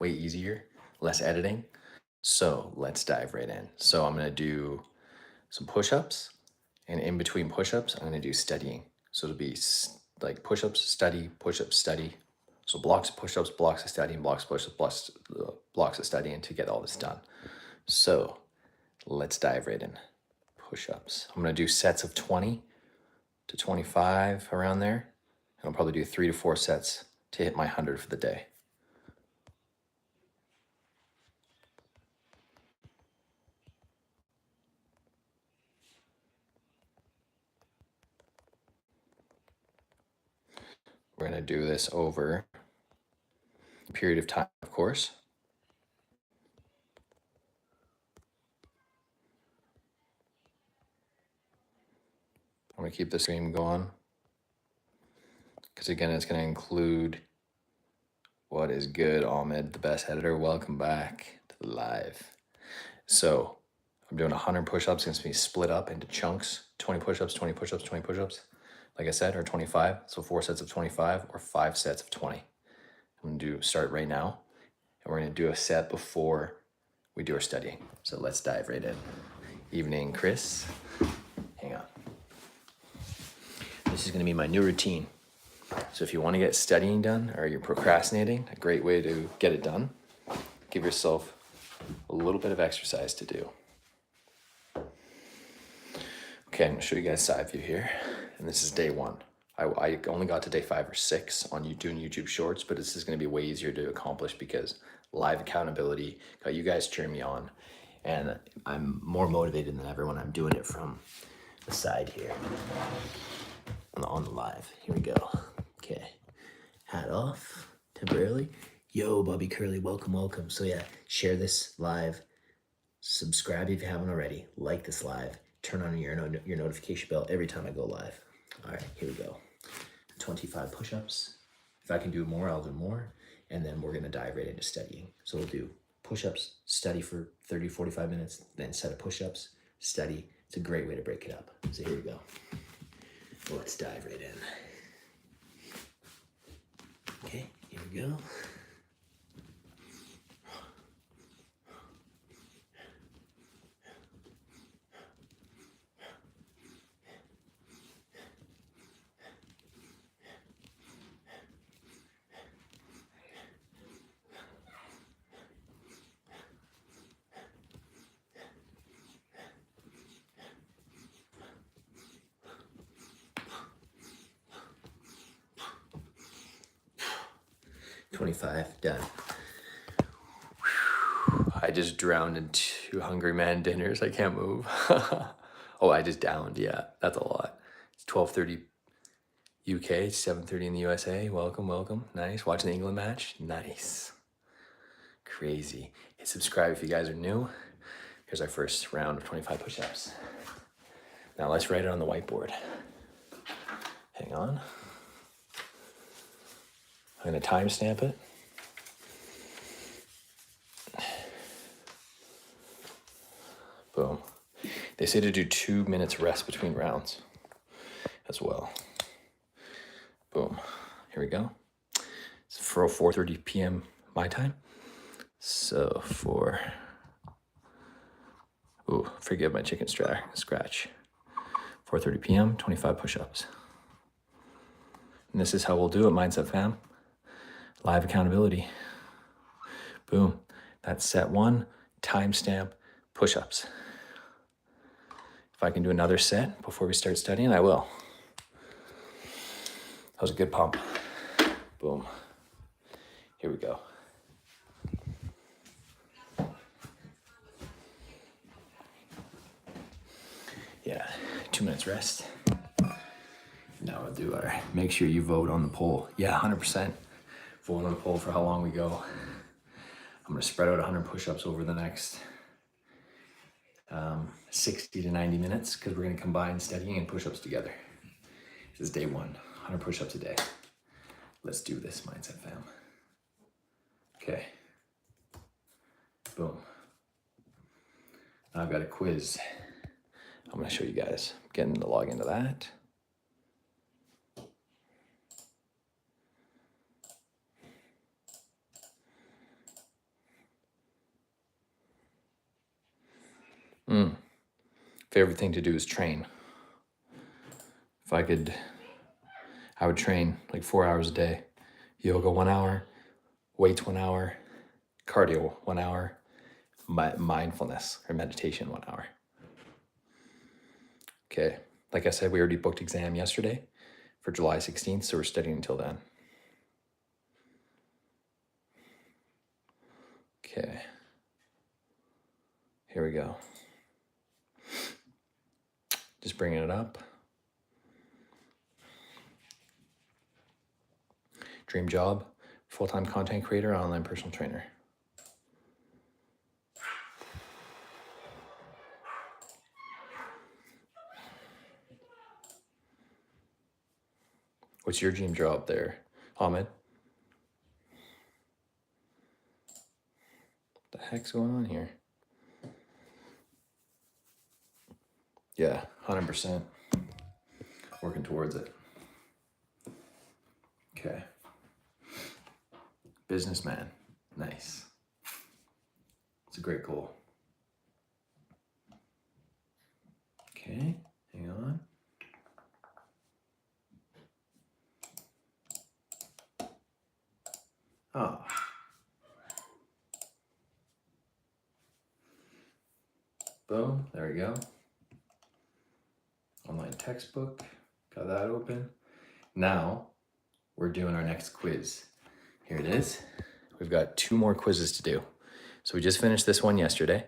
way easier, less editing. So let's dive right in. So I'm gonna do some push-ups, and in between push-ups, I'm gonna do studying. So it'll be like push-ups, study, push-ups, study. So blocks of push-ups, blocks of studying, blocks of push-ups, blocks of studying to get all this done. So let's dive right in. Push-ups. I'm gonna do sets of 20 to 25 around there. And I'll probably do 3 to 4 sets to hit my 100 for the day. We're gonna do this over a period of time, of course. I'm gonna keep the stream going because again, it's gonna include what is good, Ahmed, the best editor. Welcome back to the live. So I'm doing 100 push-ups. It's gonna be split up into chunks, 20 push-ups, 20 push-ups, 20 push-ups, like I said, or 25. So 4 sets of 25 or 5 sets of 20. I'm gonna start right now, and we're gonna do a set before we do our studying. So let's dive right in. Evening, Chris. Hang on. This is gonna be my new routine. So if you wanna get studying done or you're procrastinating, a great way to get it done, give yourself a little bit of exercise to do. Okay, I'm gonna show you guys side view here. And this is day 1. I only got to day 5 or 6 on doing YouTube shorts, but this is gonna be way easier to accomplish because live accountability, got you guys cheering me on. And I'm more motivated than ever when I'm doing it from the side here. On the live, here we go. Okay, hat off temporarily. Yo, Bobby Curly, welcome, welcome. So yeah, share this live, subscribe if you haven't already, like this live, turn on your notification bell every time I go live. All right, here we go. 25 push-ups. If I can do more, I'll do more. And then we're gonna dive right into studying. So we'll do push-ups, study for 30, 45 minutes, then set of push-ups, study. It's a great way to break it up. So here we go. Let's dive right in. Okay, here we go. $25 done. I just drowned in 2 Hungry Man dinners. I can't move. Oh, I just downed. Yeah, that's a lot. It's 12:30 UK, 7:30 in the USA. Welcome, welcome. Nice. Watching the England match. Nice. Crazy. Hit subscribe if you guys are new. Here's our first round of 25 push-ups. Now let's write it on the whiteboard. Hang on. I'm gonna timestamp it. Boom. They say to do 2 minutes rest between rounds as well. Boom. Here we go. It's for 4:30 p.m. my time. So forgive my chicken scratch. 4:30 p.m., 25 push-ups. And this is how we'll do it, Mindset Fam. Live accountability. Boom. That's set 1, timestamp, push-ups. If I can do another set before we start studying, I will. That was a good pump. Boom. Here we go. Yeah, 2 minutes rest. Now we'll do make sure you vote on the poll. Yeah, 100%. Vote on the poll for how long we go. I'm gonna spread out 100 push-ups over the next 60 to 90 minutes because we're gonna combine studying and push-ups together. This is day 1, 100 push-ups a day. Let's do this, Mindset Fam. Okay. Boom. Now I've got a quiz. I'm gonna show you guys. Getting to log into that. Favorite thing to do is train. If I could, I would train like 4 hours a day. Yoga 1 hour, weights 1 hour, cardio 1 hour, mindfulness or meditation 1 hour. Okay, like I said, we already booked exam yesterday for July 16th, so we're studying until then. Okay, here we go. Just bringing it up. Dream job, full-time content creator, online personal trainer. What's your dream job there, Ahmed? What the heck's going on here? Yeah, 100%. Working towards it. Okay. Businessman. Nice. It's a great goal. Okay, hang on. Oh. Boom, there we go. Online textbook, got that open. Now, we're doing our next quiz. Here it is. We've got 2 more quizzes to do. So we just finished this one yesterday.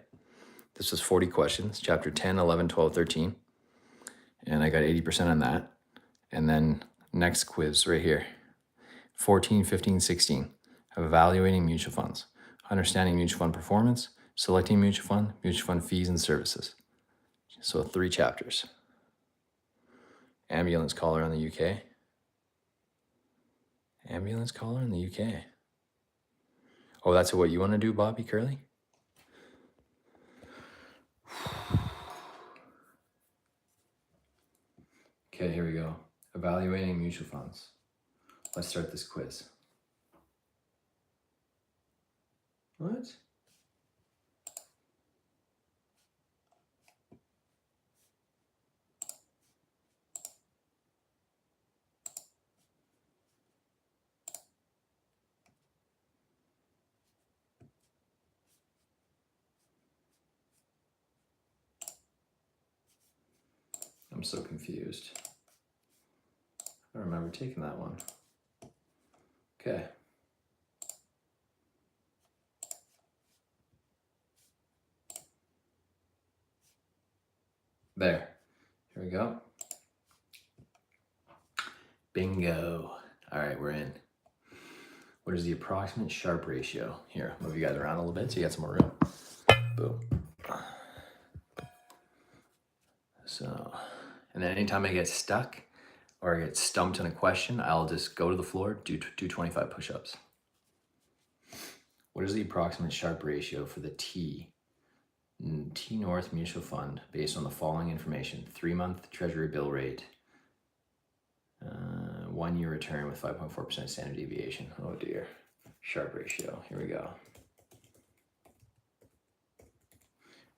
This was 40 questions, chapter 10, 11, 12, 13. And I got 80% on that. And then next quiz right here, 14, 15, 16, evaluating mutual funds, understanding mutual fund performance, selecting mutual fund fees and services. So 3 chapters. Ambulance caller in the UK. Ambulance caller in the UK. Oh, that's what you want to do, Bobby Curley? Okay, here we go. Evaluating mutual funds. Let's start this quiz. What? I'm so confused. I don't remember taking that one. Okay. There. Here we go. Bingo. All right, we're in. What is the approximate Sharpe ratio? Here, move you guys around a little bit so you got some more room. Boom. So, and then anytime I get stuck or I get stumped on a question, I'll just go to the floor, do 25 push-ups. What is the approximate Sharpe ratio for the T North Mutual Fund based on the following information? 3-month Treasury bill rate, 1-year return with 5.4% standard deviation. Oh dear. Sharpe ratio. Here we go.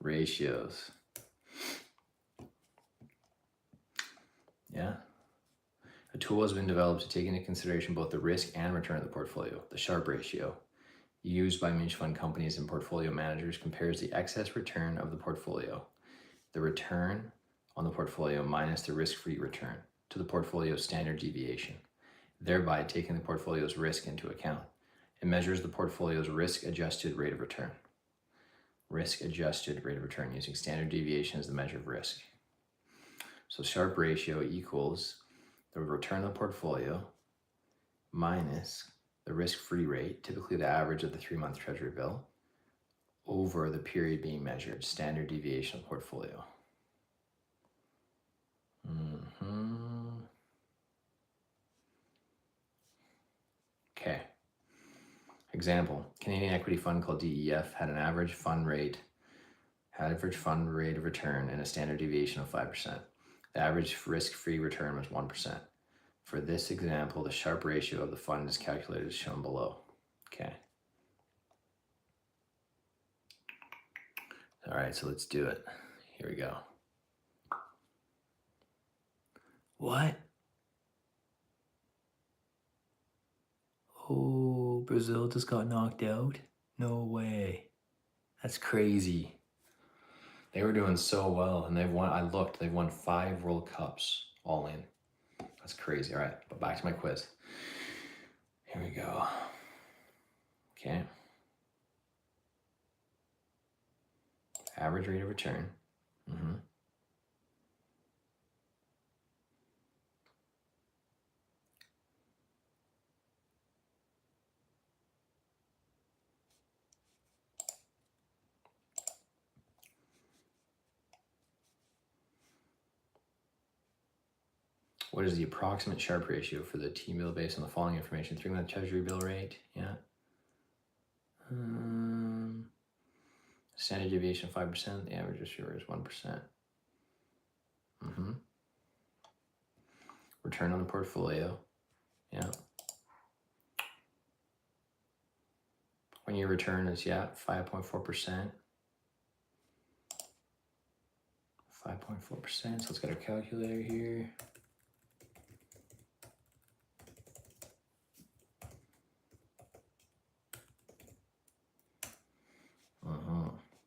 Ratios. Yeah. A tool has been developed to take into consideration both the risk and return of the portfolio. The Sharpe ratio, used by mutual fund companies and portfolio managers, compares the excess return of the portfolio, the return on the portfolio minus the risk-free return, to the portfolio's standard deviation, thereby taking the portfolio's risk into account. It measures the portfolio's risk-adjusted rate of return. Risk-adjusted rate of return using standard deviation as the measure of risk. So Sharpe ratio equals the return of the portfolio minus the risk-free rate, typically the average of the 3-month Treasury bill, over the period being measured, standard deviation of portfolio. Okay. Example, Canadian equity fund called DEF had an average fund rate of return and a standard deviation of 5%. The average risk-free return was 1%. For this example, the Sharpe ratio of the fund is calculated as shown below. Okay. All right, so let's do it. Here we go. What? Oh, Brazil just got knocked out? No way. That's crazy. They were doing so well, and they've won. They've won 5 World Cups all in. That's crazy. All right, but back to my quiz. Here we go. Okay. Average rate of return. What is the approximate Sharpe ratio for the T-bill based on the following information? 3-month Treasury bill rate. Yeah. Standard deviation 5%. The average ratio is 1%. Return on the portfolio. Yeah. When your return is 5.4%. 5.4%. So let's get our calculator here.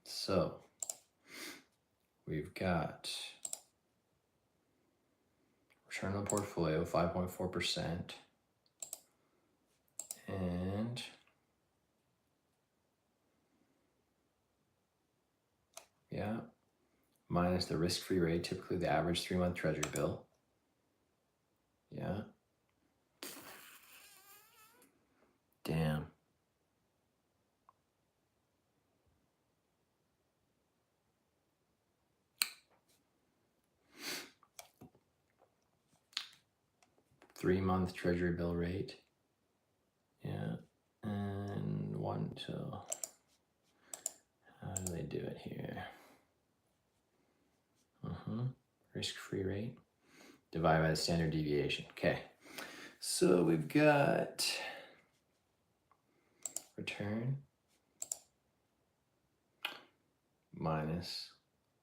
So we've got return on the portfolio 5.4%, and minus the risk-free rate, typically the average 3-month Treasury bill. Yeah. Damn. Three-month Treasury bill rate. Yeah. And how do they do it here? Risk-free rate divided by the standard deviation. Okay. So we've got return minus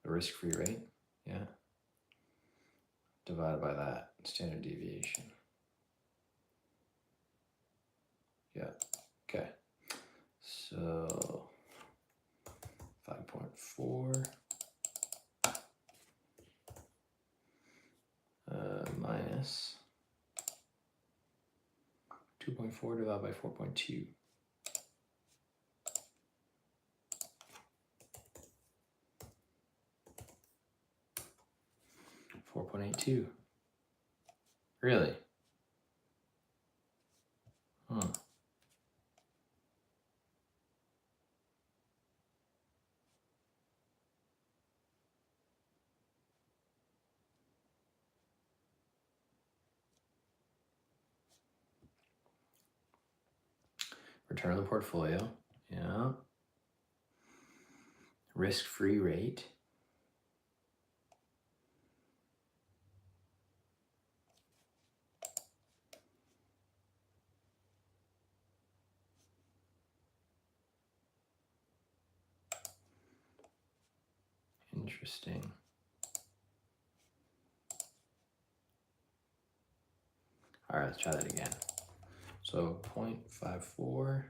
the risk-free rate, divided by that standard deviation. Okay. So 5.4 minus 2.4 divided by 4.2. 4.82. Really? Return on the portfolio. Yeah. Risk-free rate. Interesting. All right, let's try that again. So 0.54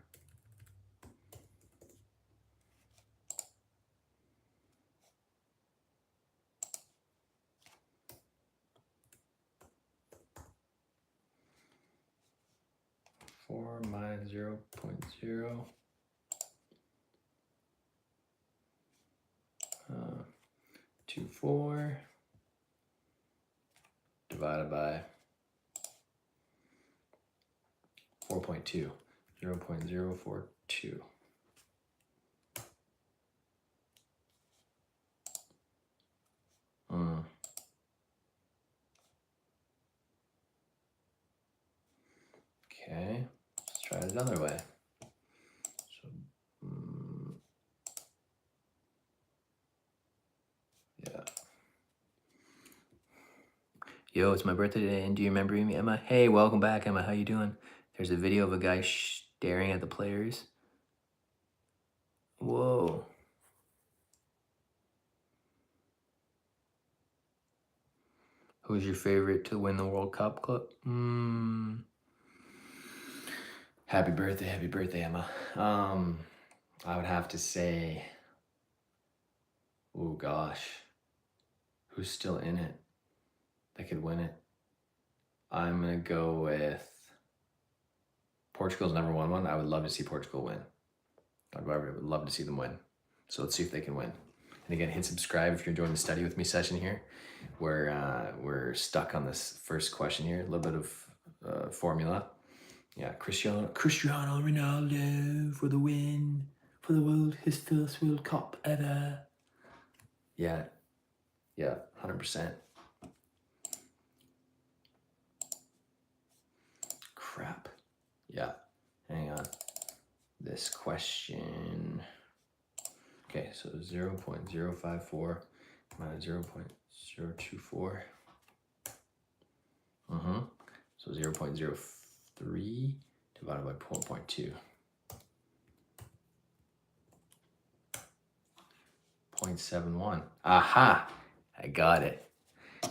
4 minus 0.0 24 divided by 4.2, 0.042. Okay, let's try it another way. So, Yo, it's my birthday today, and do you remember me, Emma? Hey, welcome back, Emma. How you doing? There's a video of a guy staring at the players. Whoa. Who's your favorite to win the World Cup Club? Happy birthday, Emma. I would have to say, oh gosh, who's still in it that could win it? I'm gonna go with Portugal's never won one. I would love to see Portugal win. I would love to see them win. So let's see if they can win. And again, hit subscribe if you're enjoying the study with me session here. We're stuck on this first question here. A little bit of formula. Yeah, Cristiano Ronaldo for the win, for his first World Cup ever. Yeah, 100%. Crap. Yeah, hang on. This question. Okay, so 0.054 minus 0.024. So 0.03 divided by 4.2. 0.71. Aha! I got it.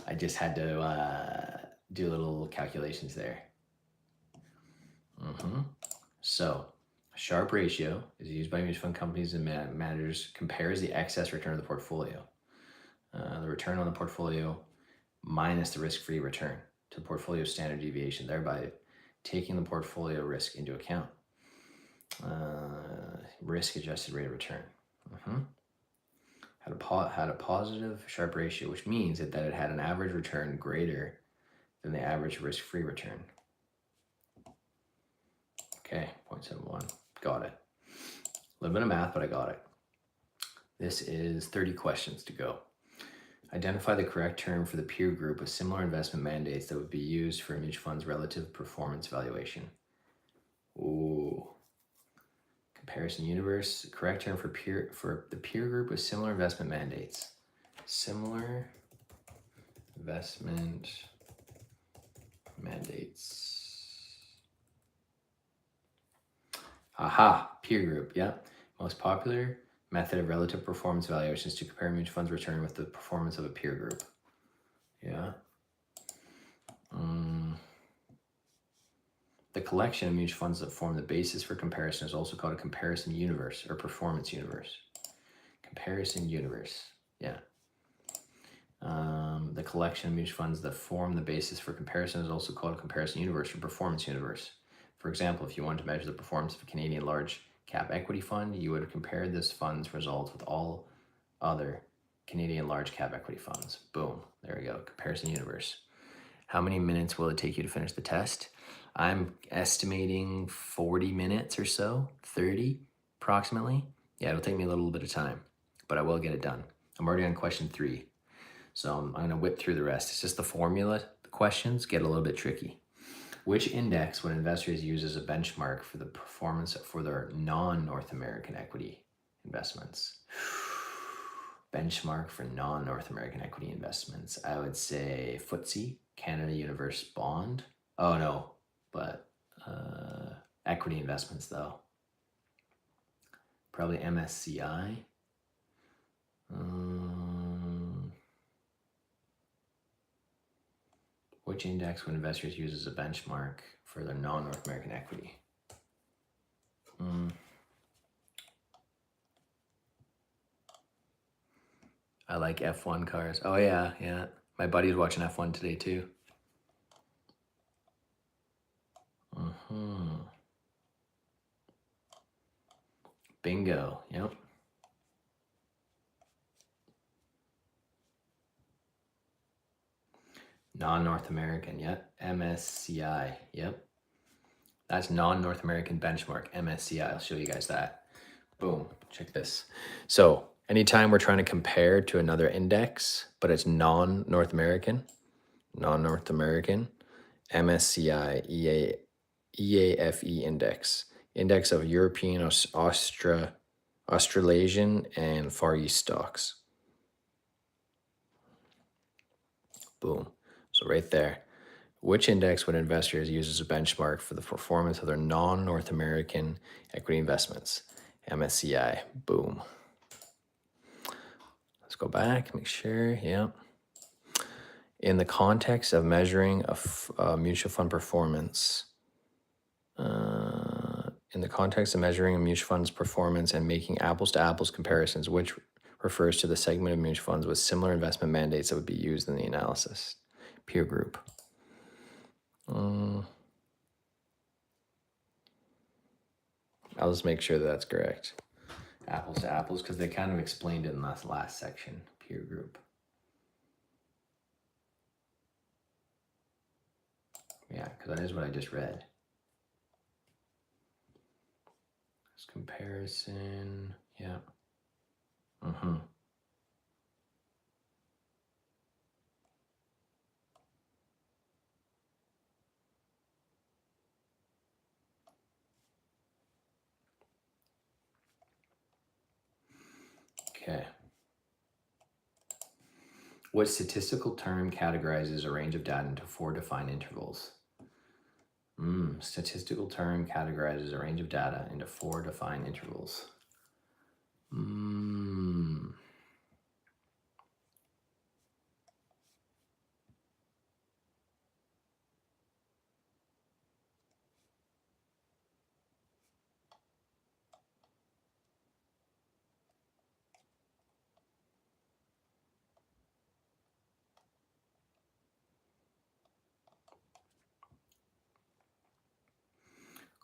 I just had to do little calculations there. So, Sharpe ratio is used by mutual fund companies and managers, compares the excess return of the portfolio. The return on the portfolio minus the risk-free return to the portfolio standard deviation, thereby taking the portfolio risk into account. Risk-adjusted rate of return. Had a positive Sharpe ratio, which means that it had an average return greater than the average risk-free return. Okay, 0.71. Got it. A little bit of math, but I got it. This is 30 questions to go. Identify the correct term for the peer group with similar investment mandates that would be used for a mutual fund's relative performance valuation. Ooh. Comparison universe. Correct term for the peer group with similar investment mandates. Similar investment mandates. Aha, peer group, yeah. Most popular method of relative performance valuations to compare mutual funds return with the performance of a peer group. Yeah. The collection of mutual funds that form the basis for comparison is also called a comparison universe or performance universe. Comparison universe, yeah. The collection of mutual funds that form the basis for comparison is also called a comparison universe or performance universe. For example, if you wanted to measure the performance of a Canadian large cap equity fund, you would compare this fund's results with all other Canadian large cap equity funds. Boom, there we go, comparison universe. How many minutes will it take you to finish the test? I'm estimating 40 minutes or so, 30 approximately. Yeah, it'll take me a little bit of time, but I will get it done. I'm already on question 3. So I'm gonna whip through the rest. It's just the formula questions get a little bit tricky. Which index would investors use as a benchmark for the performance for their non-North American equity investments? Benchmark for non-North American equity investments. I would say FTSE, Canada Universe Bond. Oh no, but equity investments though. Probably MSCI. Which index would investors use as a benchmark for their non-North American equity? I like F1 cars. Oh yeah. My buddy's watching F1 today too. Bingo, yep. Non-North American, yep. MSCI, yep. That's non-North American benchmark, MSCI. I'll show you guys that. Boom, check this. So anytime we're trying to compare to another index, but it's non-North American, MSCI, EAFE index of European, Australasian, and Far East stocks. Boom. So right there. Which index would investors use as a benchmark for the performance of their non-North American equity investments? MSCI. Boom. Let's go back, make sure. Yeah. In the context of measuring a mutual fund performance, in the context of measuring a mutual fund's performance and making apples to apples comparisons, which refers to the segment of mutual funds with similar investment mandates that would be used in the analysis. Peer group. I'll just make sure that that's correct. Apples to apples, because they kind of explained it in that last section. Peer group. Yeah, because that is what I just read. This comparison, yeah. Okay. What statistical term categorizes a range of data into 4 defined intervals? Statistical term categorizes a range of data into 4 defined intervals.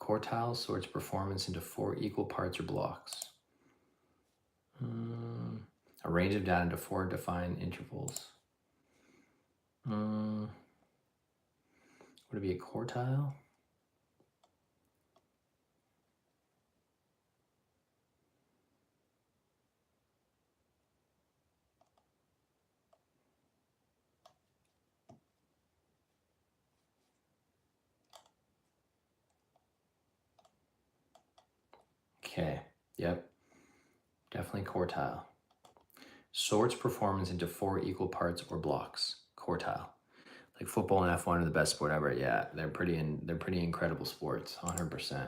Quartile sorts performance into 4 equal parts or blocks. A range of data into 4 defined intervals. Would it be a quartile? Okay, yep, definitely quartile. Sorts performance into 4 equal parts or blocks. Quartile. Like football and F1 are the best sport ever. Yeah, they're pretty incredible sports. 100%.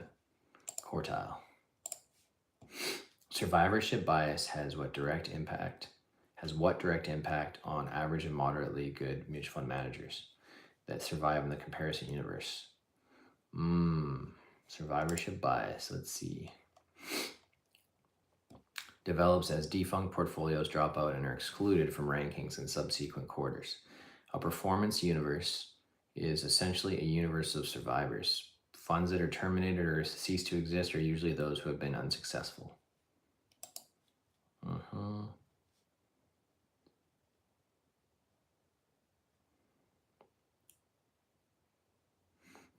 Quartile. Survivorship bias has what direct impact on average and moderately good mutual fund managers that survive in the comparison universe? Survivorship bias. Let's see. Develops as defunct portfolios drop out and are excluded from rankings in subsequent quarters. A performance universe is essentially a universe of survivors. Funds that are terminated or cease to exist are usually those who have been unsuccessful.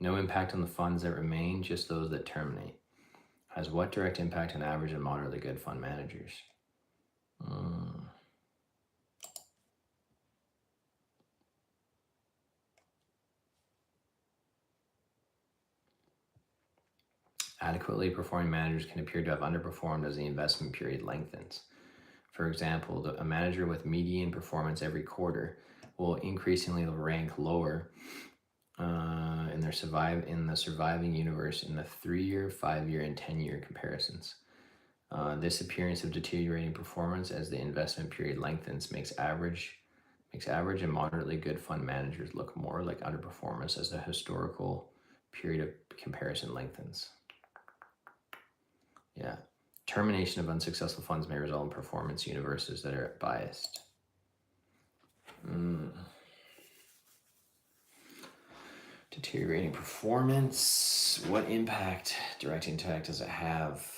No impact on the funds that remain, just those that terminate. Has what direct impact on average and moderately good fund managers? Adequately performing managers can appear to have underperformed as the investment period lengthens. For example, a manager with median performance every quarter will increasingly rank lower in the surviving universe in the 3-year, 5-year, and 10-year comparisons. This appearance of deteriorating performance as the investment period lengthens makes average and moderately good fund managers look more like underperformers as the historical period of comparison lengthens. Yeah. Termination of unsuccessful funds may result in performance universes that are biased. Deteriorating performance. What direct impact does it have?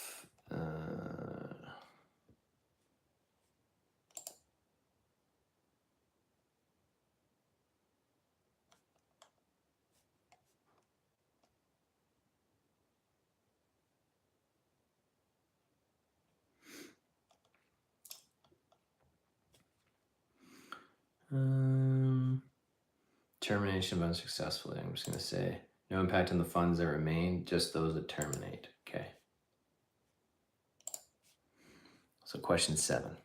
Termination of unsuccessfully. I'm just going to say no impact on the funds that remain, just those that terminate. Okay. So question 7.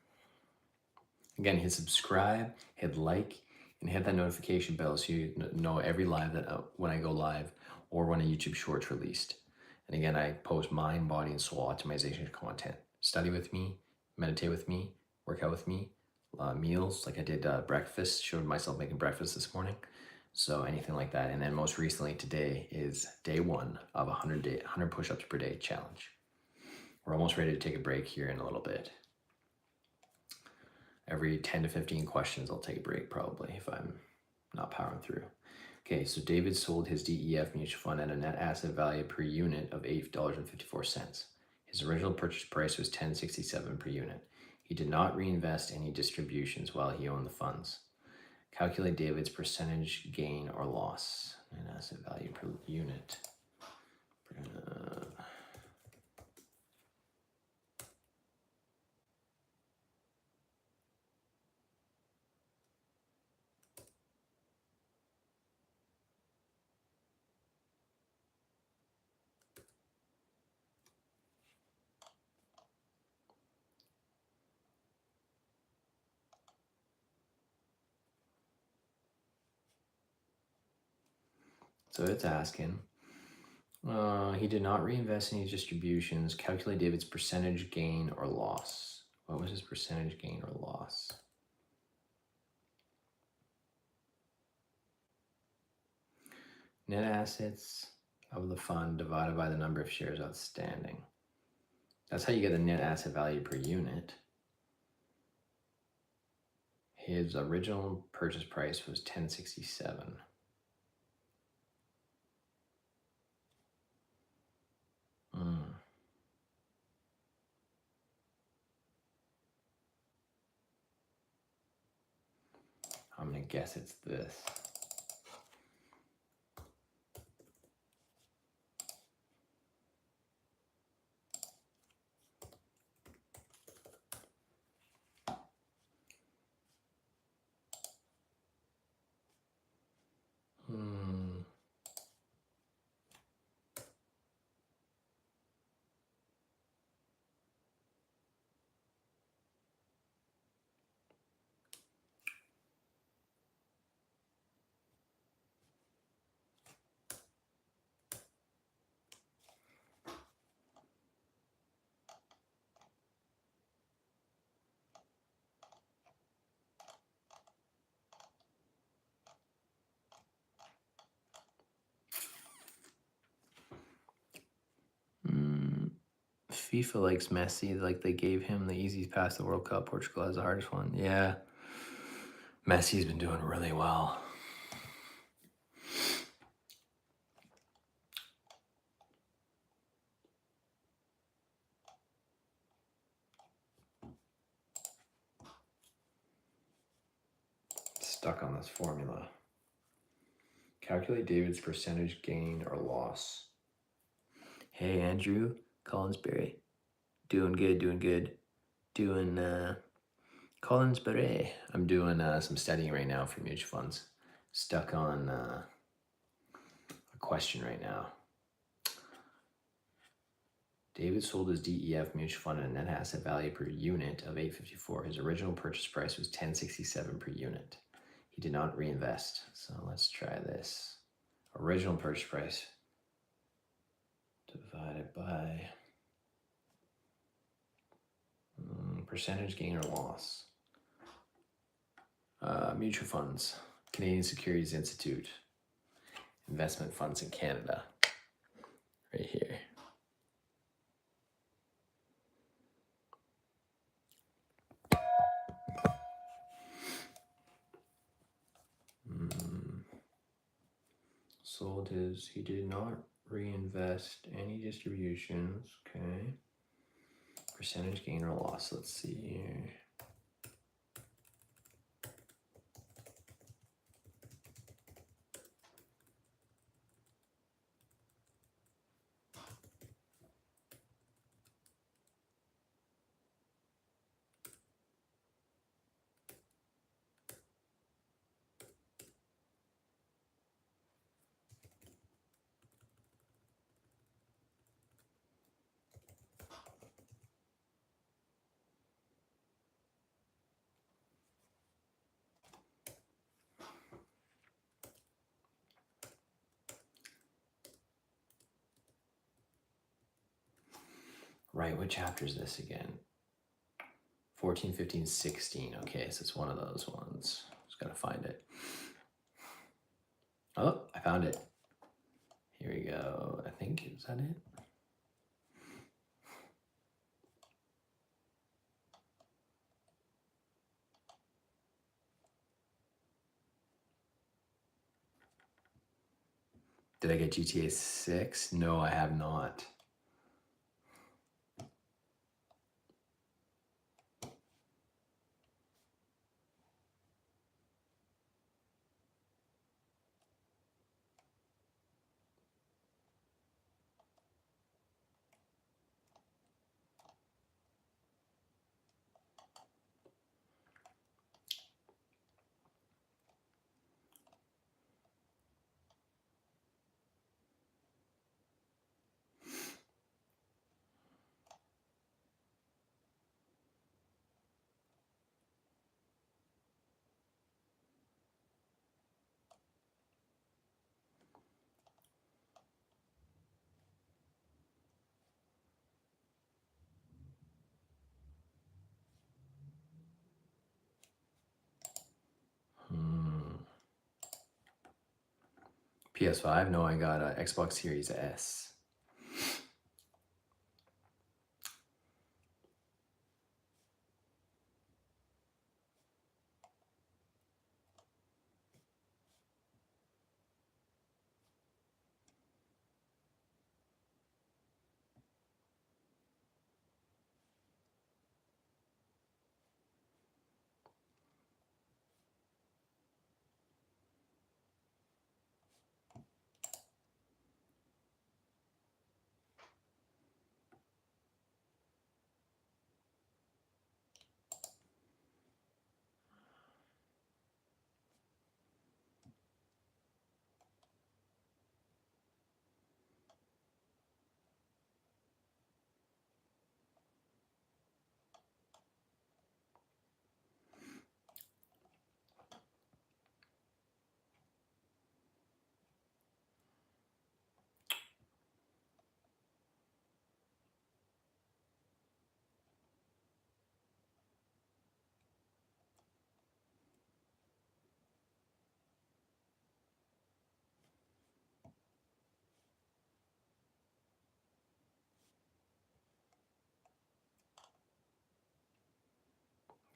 Again, hit subscribe, hit like, and hit that notification bell so you know every live when I go live or when a YouTube short's released. And again, I post mind, body, and soul optimization content. Study with me, meditate with me, work out with me, meals, like I did breakfast, showed myself making breakfast this morning. So anything like that. And then most recently today is day 1 of 100 push-ups per day challenge. We're almost ready to take a break here in a little bit. Every 10 to 15 questions, I'll take a break probably if I'm not powering through. Okay, so David sold his DEF mutual fund at a net asset value per unit of $8.54. His original purchase price was $10.67 per unit. He did not reinvest any distributions while he owned the funds. Calculate David's percentage gain or loss. Net asset value per unit. So it's asking, he did not reinvest any distributions. Calculate David's percentage gain or loss. What was his percentage gain or loss? Net assets of the fund divided by the number of shares outstanding. That's how you get the net asset value per unit. His original purchase price was $10.67. I'm gonna guess it's this. FIFA likes Messi, like they gave him the easiest pass to the World Cup. Portugal has the hardest one. Yeah. Messi's been doing really well. Stuck on this formula. Calculate David's percentage gain or loss. Hey, Andrew Collinsberry. Doing good. Collinsberry. I'm doing some studying right now for mutual funds. Stuck on a question right now. David sold his DEF mutual fund at a net asset value per unit of $8.54. His original purchase price was $10.67 per unit. He did not reinvest. So let's try this. Original purchase price divided by percentage gain or loss. Mutual funds, Canadian Securities Institute, investment funds in Canada, right here. Sold his, he did not reinvest any distributions, okay. Percentage gain or loss, let's see here. Right, what chapter is this again? 14, 15, 16. Okay, so it's one of those ones. Just gotta find it. Oh, I found it. Here we go. I think, is that it? Did I get GTA 6? No, I have not. PS5? No, I got a Xbox Series S.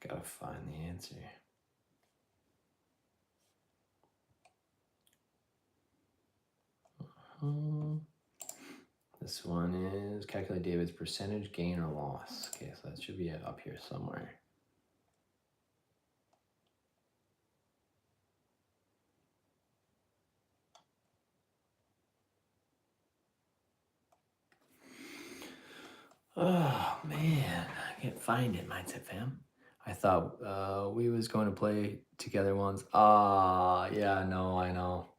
Gotta find the answer. This one is calculate David's percentage gain or loss. Okay, so that should be up here somewhere. Oh man, I can't find it, Mindset Fam. I thought we was going to play together once. Yeah, no, I know.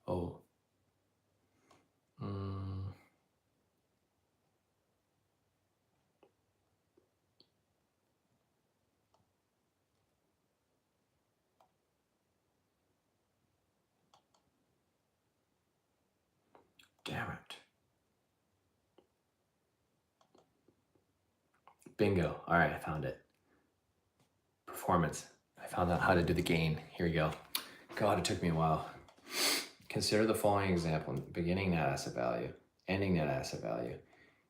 Oh. Damn it. Bingo. All right, I found it. Performance. I found out how to do the gain. Here we go. God, it took me a while. Consider the following example. Beginning net asset value, ending net asset value,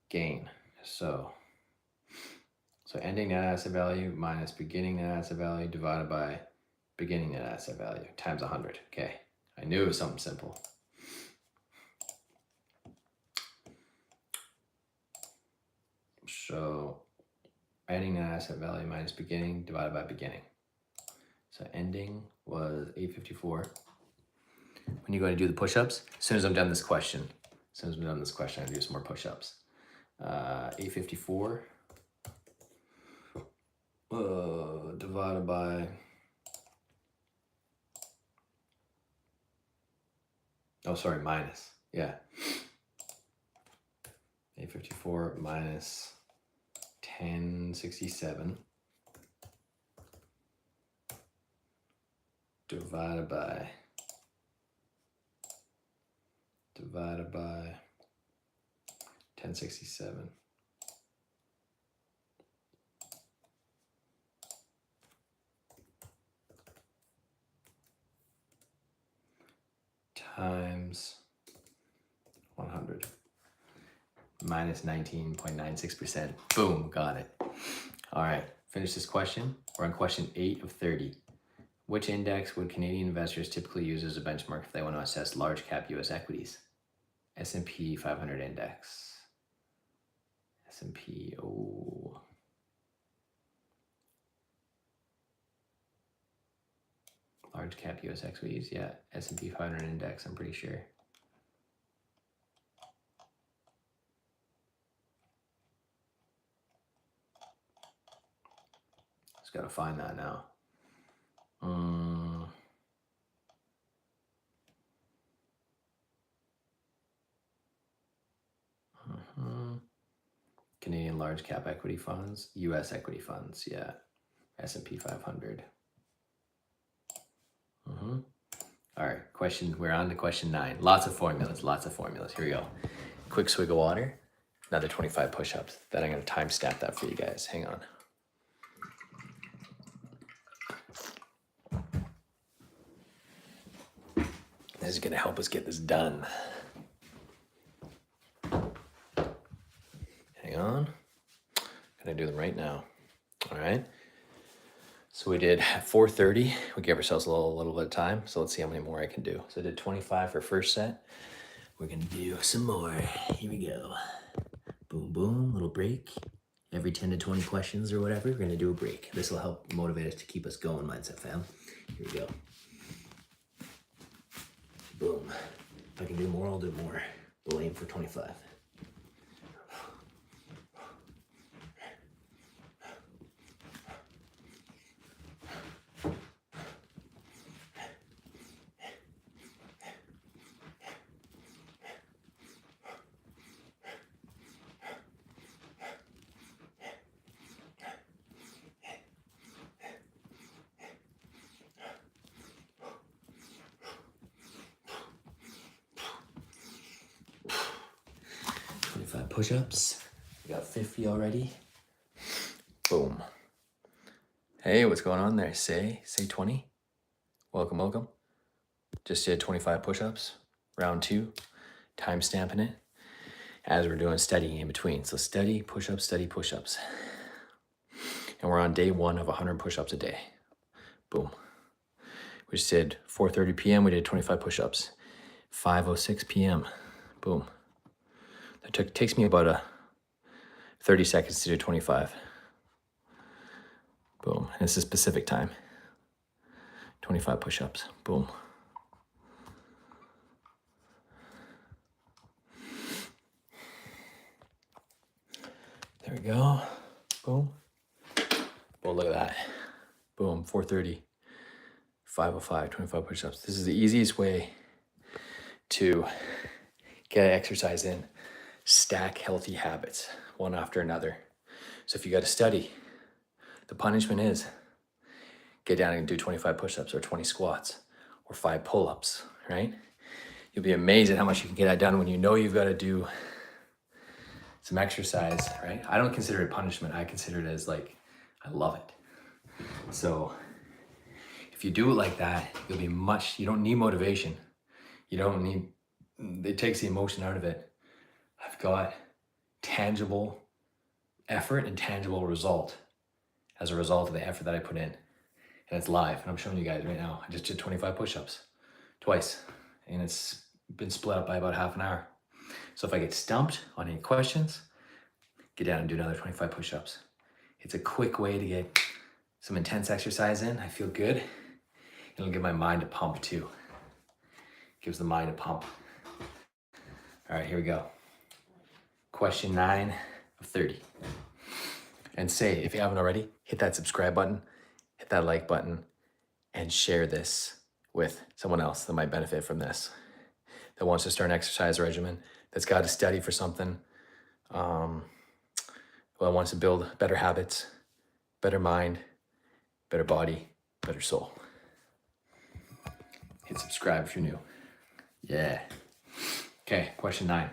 gain. So ending net asset value minus beginning net asset value divided by beginning net asset value times 100. Okay, I knew it was something simple. So ending net asset value minus beginning divided by beginning. So ending was 854. When you go to do the push-ups, as soon as I'm done this question, I'm gonna do some more push-ups. 854 divided by, minus, yeah. 854 minus 1067 divided by 1067. times 100. Minus 19.96%. Boom, got it. All right, finish this question. We're on question 8 of 30. Which index would Canadian investors typically use as a benchmark if they want to assess large cap US equities? S&P 500 index. S&P, oh. Large cap US equities, yeah. S&P 500 index, I'm pretty sure. Just gotta find that now. Canadian large cap equity funds, US equity funds, yeah. S&P 500. All right, we're on to question 9. Lots of formulas. Here we go. Quick swig of water, another 25 push-ups. Then I'm gonna timestamp that for you guys. Hang on. This is gonna help us get this done. Hang on. Gonna do them right now. All right. So we did 4:30. We gave ourselves a little bit of time. So let's see how many more I can do. So I did 25 for first set. We're gonna do some more. Here we go. Boom, boom, little break. Every 10 to 20 questions or whatever, we're gonna do a break. This will help motivate us to keep us going, Mindset fam. Here we go. Boom. If I can do more, I'll do more. We'll aim for 25. Push-ups. We got 50 already. Boom. Hey, what's going on there? Say 20. Welcome. Just did 25 push-ups. Round 2. Time stamping it as we're doing steady in between. So steady push-ups, steady push-ups. And we're on day 1 of 100 push-ups a day. Boom. We just did 4:30 p.m. We did 25 push-ups. 5:06 p.m. Boom. That takes me about 30 seconds to do 25. Boom. And it's a specific time. 25 push-ups. Boom. There we go. Boom. Oh, look at that. Boom. 4:30. 5:05. 25 push-ups. This is the easiest way to get exercise in. Stack healthy habits, one after another. So if you got to study, the punishment is get down and do 25 push-ups or 20 squats or 5 pull-ups, right? You'll be amazed at how much you can get that done when you know you've got to do some exercise, right? I don't consider it punishment. I consider it as like, I love it. So if you do it like that, you don't need motivation. It takes the emotion out of it. I've got tangible effort and tangible result as a result of the effort that I put in. And it's live. And I'm showing you guys right now. I just did 25 push-ups twice. And it's been split up by about half an hour. So if I get stumped on any questions, get down and do another 25 push-ups. It's a quick way to get some intense exercise in. I feel good. It'll give my mind a pump too. Gives the mind a pump. All right, here we go. Question 9 of 30. And say, if you haven't already, hit that subscribe button, hit that like button, and share this with someone else that might benefit from this, that wants to start an exercise regimen, that's got to study for something, wants to build better habits, better mind, better body, better soul. Hit subscribe if you're new. Yeah. Okay, question 9.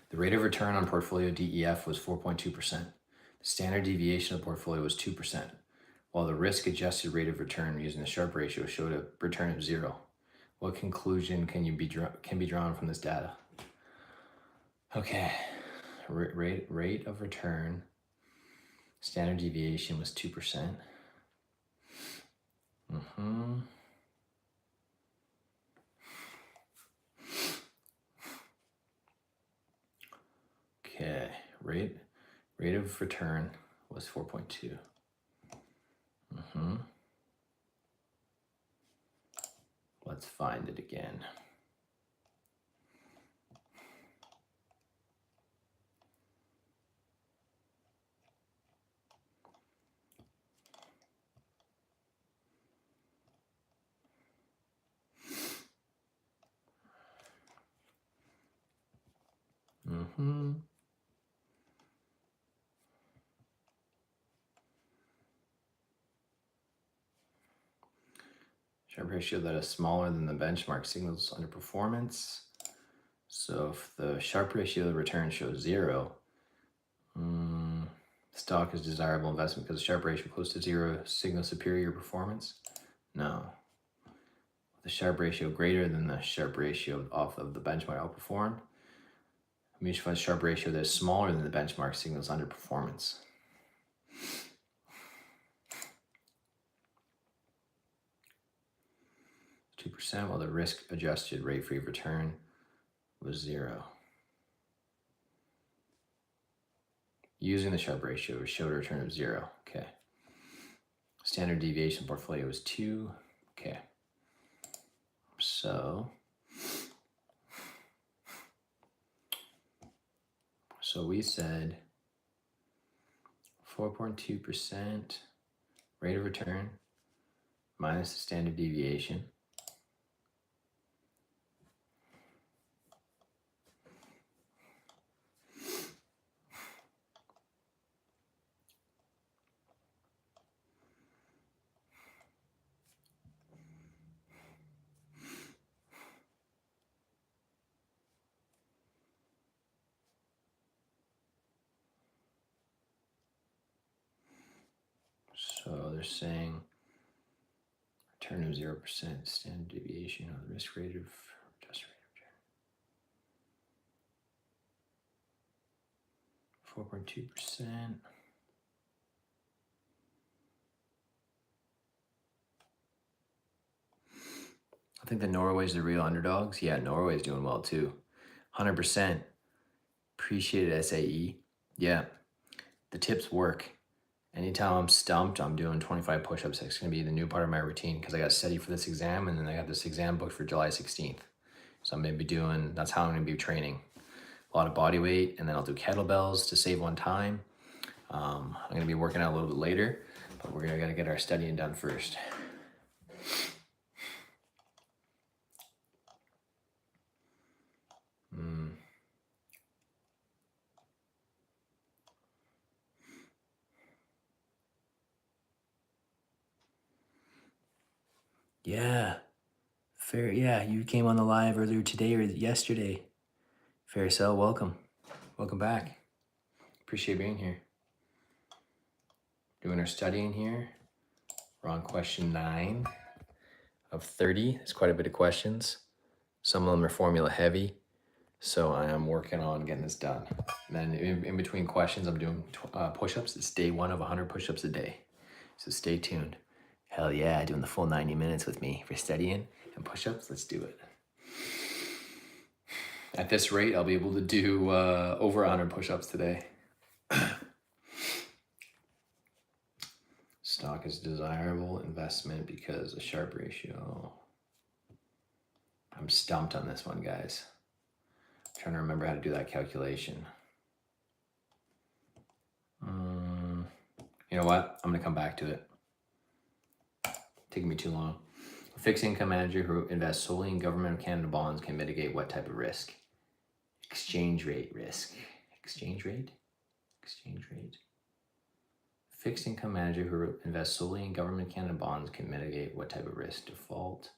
The rate of return on portfolio DEF was 4.2%. The standard deviation of the portfolio was 2%, while the risk-adjusted rate of return using the Sharpe ratio showed a return of 0. What conclusion can be drawn from this data? Okay, rate of return, standard deviation was 2%. Okay, rate of return was 4.2. Let's find it again. Sharp ratio that is smaller than the benchmark signals underperformance. So if the Sharp ratio of the return shows 0, stock is desirable investment because the Sharp ratio close to 0 signals superior performance. No. The Sharp ratio greater than the Sharp ratio off of the benchmark outperformed. A mutual fund Sharp ratio that is smaller than the benchmark signals underperformance. %, while the risk-adjusted rate-free return was 0. Using the Sharp ratio, it showed a return of 0. Okay. Standard deviation portfolio was 2. Okay. So we said 4.2% rate of return minus the standard deviation. So they're saying return of 0%, standard deviation of the risk rate of adjusted rate of return. 4.2%. I think that Norway's the real underdogs. Yeah, Norway's doing well too. 100%. Appreciated SAE. Yeah, the tips work. Anytime I'm stumped, I'm doing 25 push-ups. It's going to be the new part of my routine because I got to study for this exam, and then I got this exam booked for July 16th. So I'm going to be doing, that's how I'm going to be training. A lot of body weight, and then I'll do kettlebells to save on time. I'm going to be working out a little bit later, but we're going to get our studying done first. Yeah. Fair. Yeah, you came on the live earlier today or yesterday. Faricel, welcome. Welcome back. Appreciate being here. Doing our studying here. We're on question 9 of 30. There's quite a bit of questions. Some of them are formula heavy, so I am working on getting this done. And then in between questions, I'm doing push-ups. It's day 1 of 100 push-ups a day. So stay tuned. Hell yeah, doing the full 90 minutes with me for studying and push-ups. Let's do it. At this rate, I'll be able to do over 100 push-ups today. Stock is desirable investment because a Sharp ratio. I'm stumped on this one, guys. I'm trying to remember how to do that calculation. You know what? I'm going to come back to it. Taking me too long. A fixed income manager who invests solely in Government of Canada bonds can mitigate what type of risk? Exchange rate risk. Exchange rate? Exchange rate. Fixed income manager who invests solely in Government of Canada bonds can mitigate what type of risk? Default,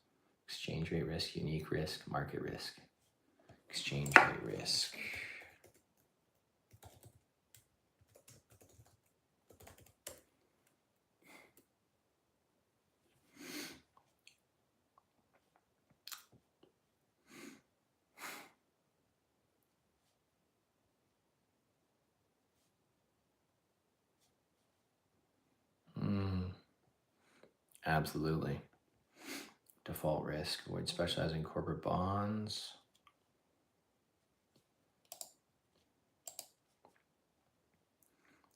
exchange rate risk, unique risk, market risk. Exchange rate risk. Absolutely. Default risk. Avoid specializing corporate bonds.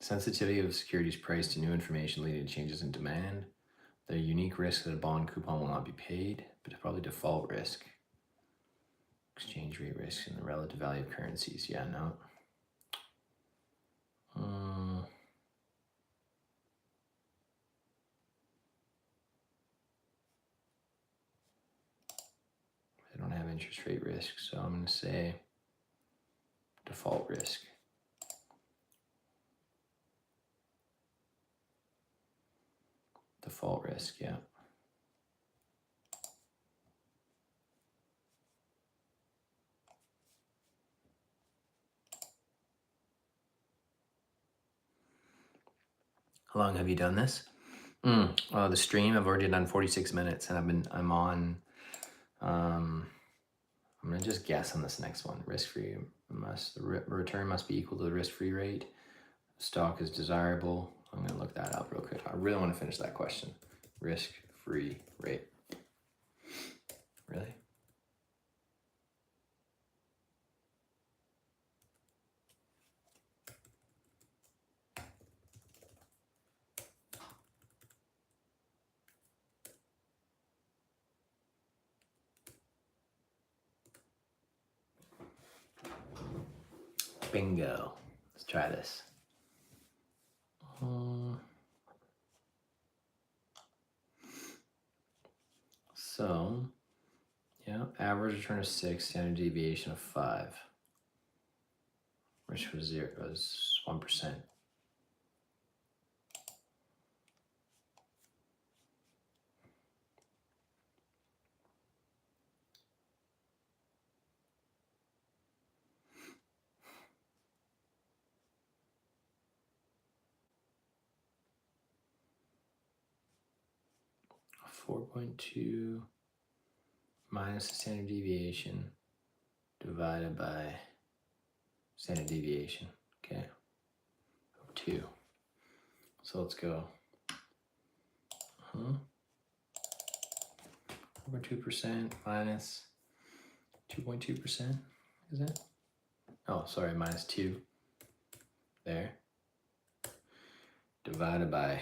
Sensitivity of securities price to new information leading to changes in demand. The unique risk that a bond coupon will not be paid, but probably default risk. Exchange rate risk and the relative value of currencies. Yeah, no. I don't have interest rate risk, so I'm going to say default risk. Default risk, yeah. How long have you done this? The stream, I've already done 46 minutes, and I'm on, I'm gonna just guess on this next one. Risk-free return must be equal to the risk-free rate. Stock is desirable. I'm gonna look that up real quick. I really want to finish that question. Risk-free rate. Really? Bingo. Let's try this. So, yeah, average return of 6, standard deviation of 5. Risk was 1%. .2 minus the standard deviation divided by standard deviation. Okay. 2. So let's go. 4.2% minus 2.2%. Is it? Oh, sorry, minus 2. There. Divided by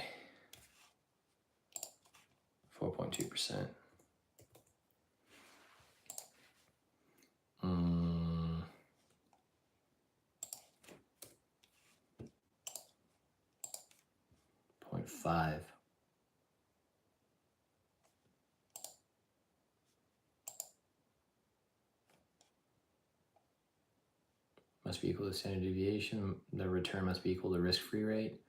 4.2%. 0.5. Must be equal to standard deviation. The return must be equal to risk-free rate.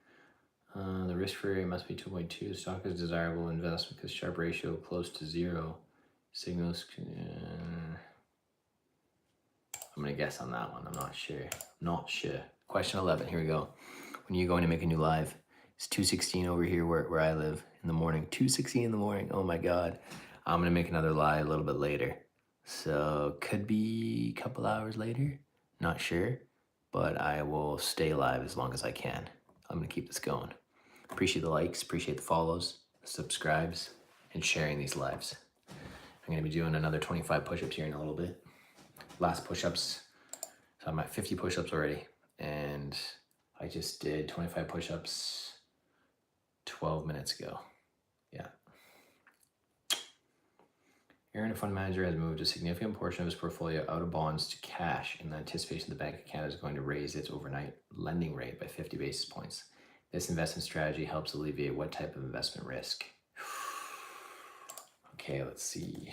The risk-free rate must be 2.2. Stock is desirable investment because Sharpe ratio close to 0. Signals. I'm gonna guess on that one. I'm not sure. Not sure. Question 11. Here we go. When are you going to make a new live? It's 2:16 over here where I live in the morning. 2:16 in the morning. Oh my God. I'm gonna make another live a little bit later. So could be a couple hours later. Not sure. But I will stay live as long as I can. I'm gonna keep this going. Appreciate the likes, appreciate the follows, subscribes, and sharing these lives. I'm gonna be doing another 25 push-ups here in a little bit. Last push-ups, so I'm at 50 push-ups already, and I just did 25 push-ups 12 minutes ago. Yeah. Aaron, a fund manager, has moved a significant portion of his portfolio out of bonds to cash in the anticipation the Bank of Canada is going to raise its overnight lending rate by 50 basis points. This investment strategy helps alleviate what type of investment risk? Okay, let's see.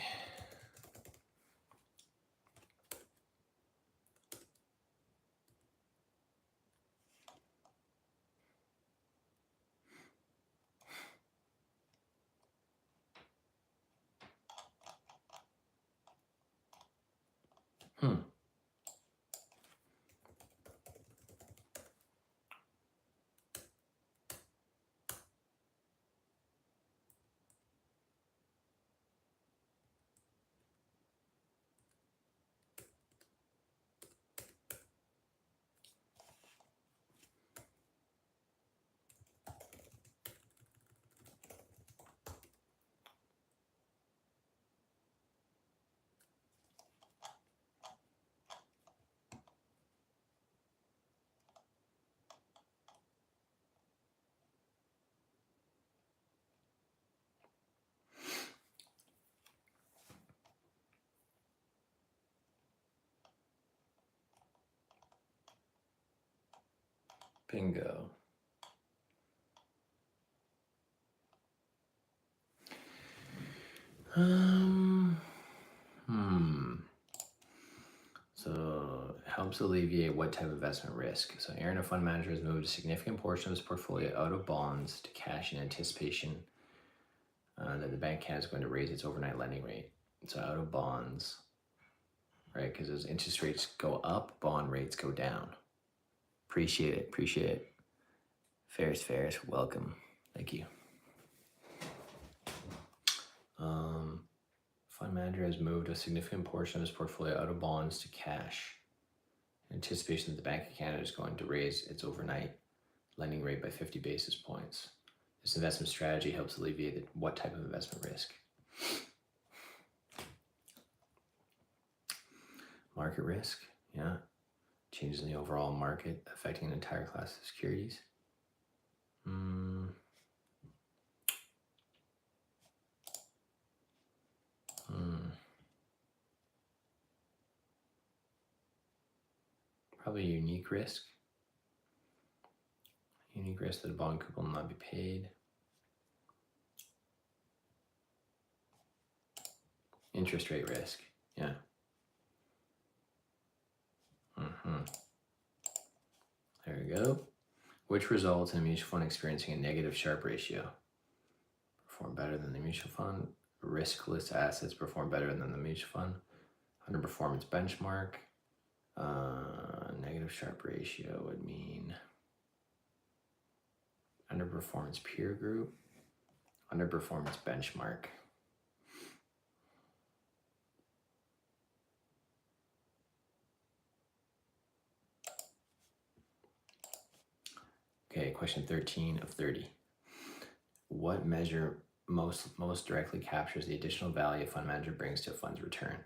Bingo. So it helps alleviate what type of investment risk. So Aaron, a fund manager, has moved a significant portion of his portfolio out of bonds to cash in anticipation that the Bank of Canada is going to raise its overnight lending rate. So out of bonds, right? Because as interest rates go up, bond rates go down. Appreciate it. Appreciate it. Ferris, welcome. Thank you. Fund manager has moved a significant portion of his portfolio out of bonds to cash in anticipation that the Bank of Canada is going to raise its overnight lending rate by 50 basis points. This investment strategy helps alleviate what type of investment risk? Market risk, yeah. Changes in the overall market affecting an entire class of securities. Probably unique risk. Unique risk that a bond coupon will not be paid. Interest rate risk, yeah. There we go. Which results in a mutual fund experiencing a negative Sharpe ratio. Perform better than the mutual fund. Riskless assets perform better than the mutual fund. Underperformance benchmark. Negative Sharpe ratio would mean underperformance peer group. Underperformance benchmark. Okay, question 13 of 30. What measure most directly captures the additional value a fund manager brings to a fund's return?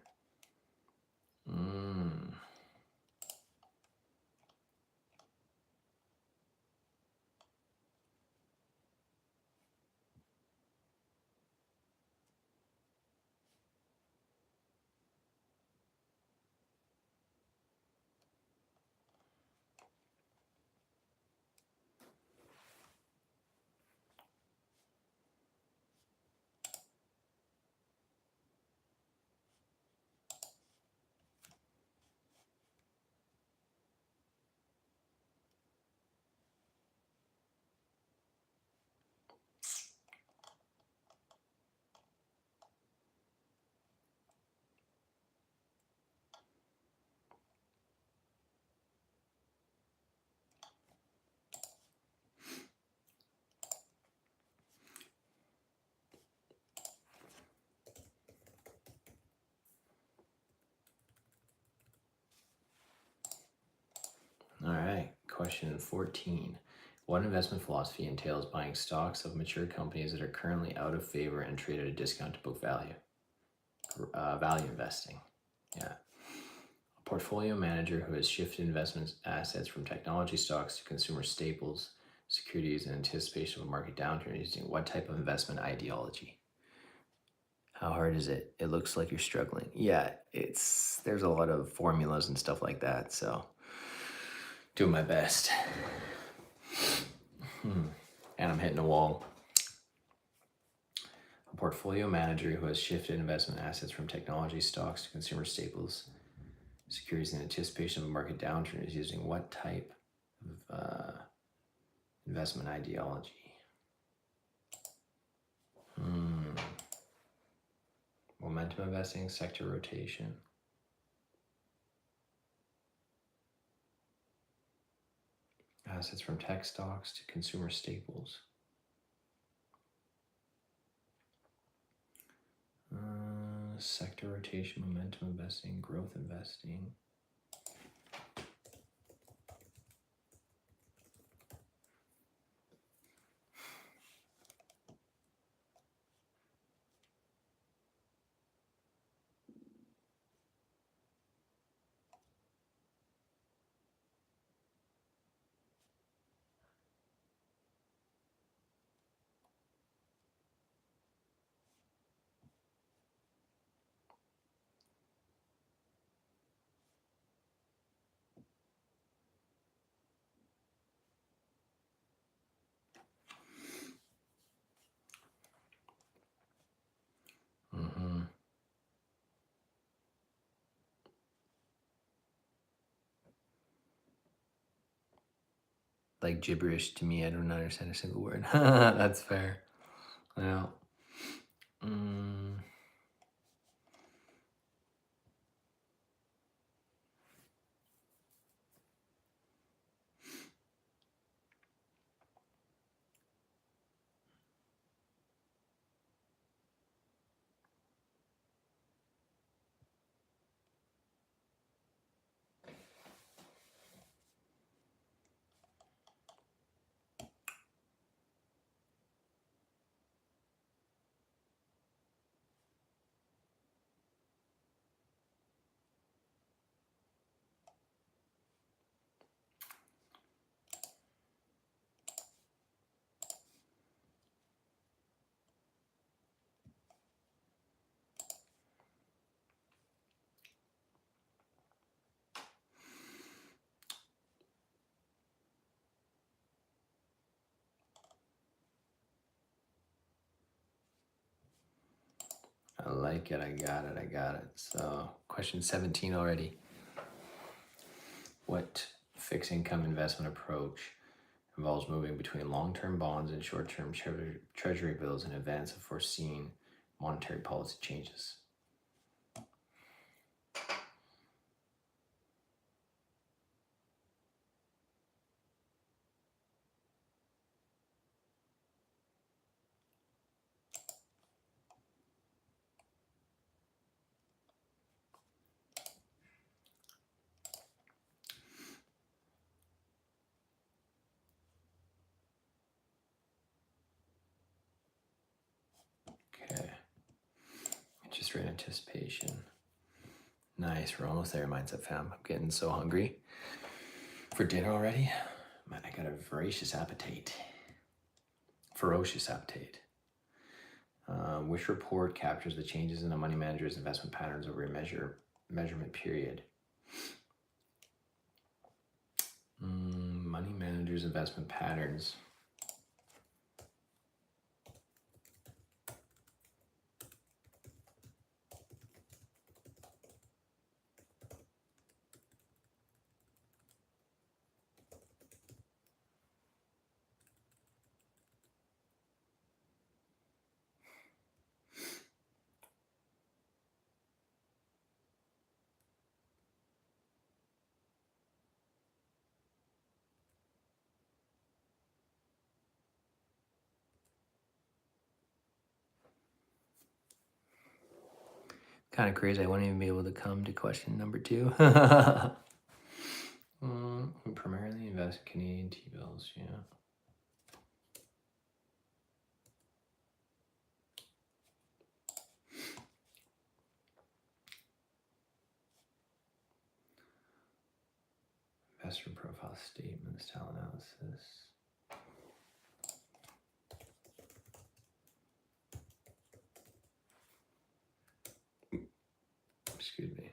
All right, question 14. What investment philosophy entails buying stocks of mature companies that are currently out of favor and trade at a discount to book value? Value investing, yeah. A portfolio manager who has shifted investment assets from technology stocks to consumer staples, securities in anticipation of a market downturn using what type of investment ideology? How hard is it? It looks like you're struggling. Yeah, there's a lot of formulas and stuff like that, so doing my best. And I'm hitting a wall. A portfolio manager who has shifted investment assets from technology stocks to consumer staples, securities in anticipation of a market downturn is using what type of investment ideology? Momentum investing, sector rotation. Assets from tech stocks to consumer staples. Sector rotation, momentum investing, growth investing. like gibberish to me. I don't understand a single word. That's fair. Yeah. Mm. I like it. I got it. I got it. So, question 17 already. What fixed income investment approach involves moving between long-term bonds and short-term treasury bills in advance of foreseen monetary policy changes? Okay. Interest rate anticipation. Nice. We're almost there, Mindset fam. I'm getting so hungry for dinner already. Man, I got a voracious appetite. Ferocious appetite. Which report captures the changes in a money manager's investment patterns over a measurement period? Money manager's investment patterns. Kind of crazy. I won't even be able to come to question number 2. We primarily invest in Canadian T-bills, yeah. Investor profile statements, talent analysis. Excuse me.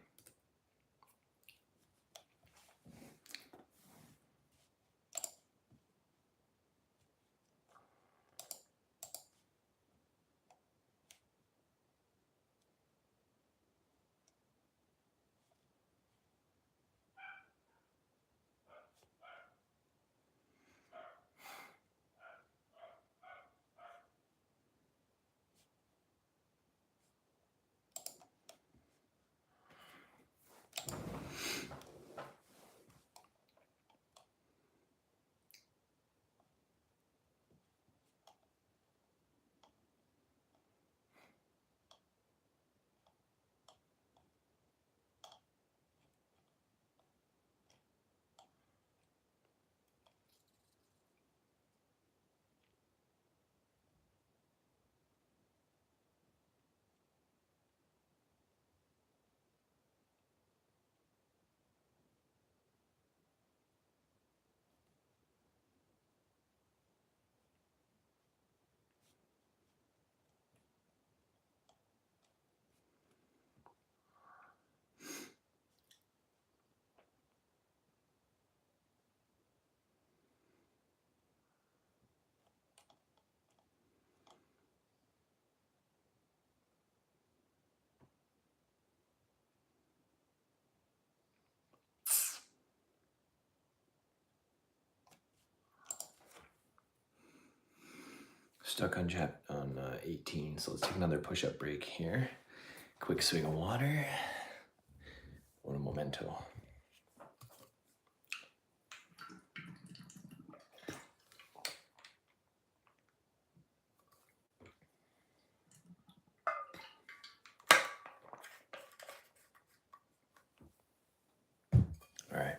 stuck on 18, so let's take another push-up break here. Quick swig of water. What a memento. All right,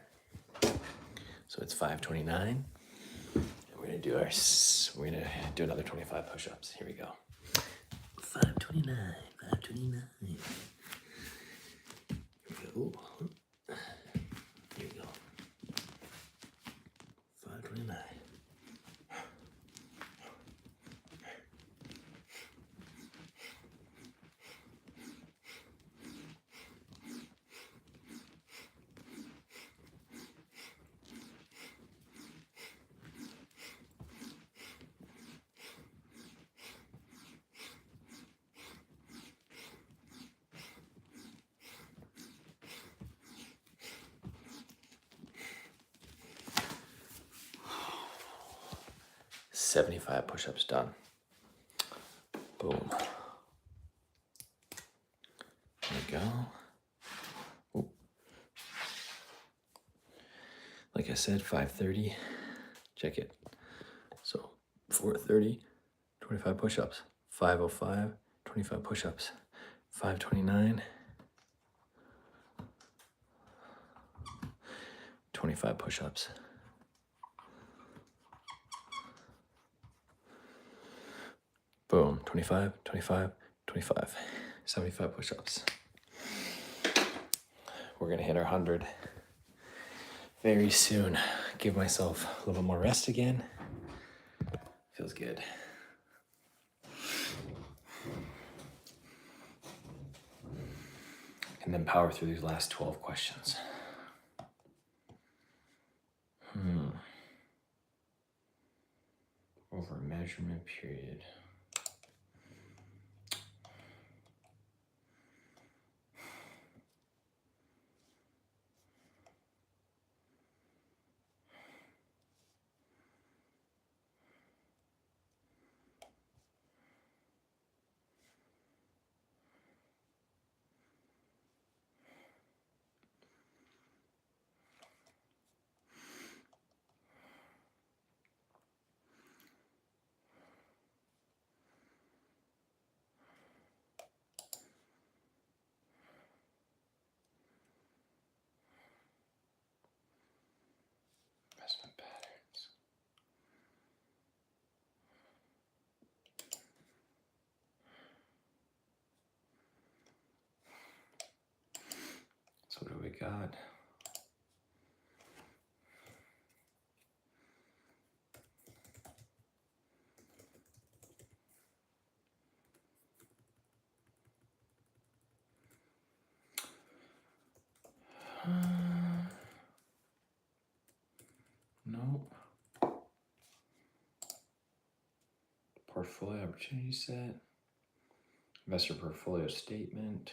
so it's 5:29. We're gonna do another 25 push-ups. Here we go. 5:29, 5:29. Here we go. Here we go. 5:29. $75 push-ups done. Boom. There we go. Ooh. Like I said, 5:30. Check it. So 4:30, 25 push-ups. 5:05, 25 push-ups. 5:29, 25 push-ups. Boom, 25, 25, 25. 75 push-ups. We're gonna hit our 100 very soon. Give myself a little bit more rest again. Feels good. And then power through these last 12 questions. Over a measurement period. Investment patterns. So what do we got? Nope. Portfolio opportunity set. Investor portfolio statement.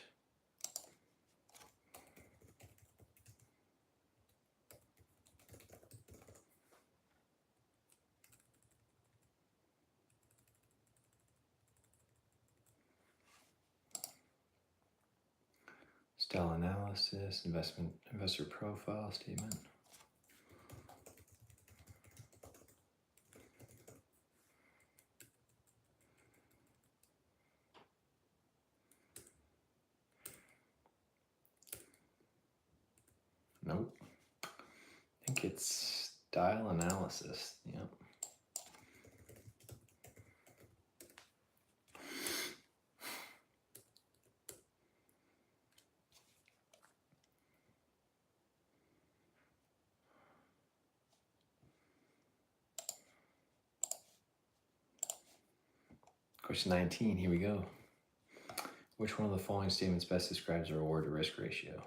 Style analysis, investor profile statement. Nope. I think it's style analysis. Yep. Question 19, here we go. Which one of the following statements best describes a reward to risk ratio?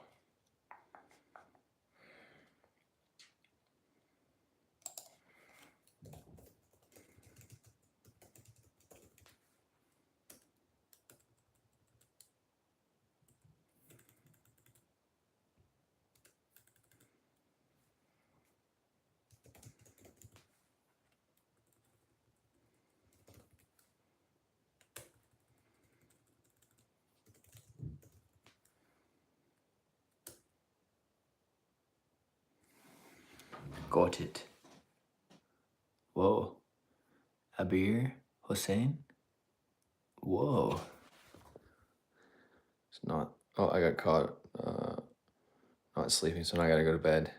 Got it. Whoa. Abir Hussein? Whoa. It's not. Oh, I got caught not sleeping, so now I gotta go to bed.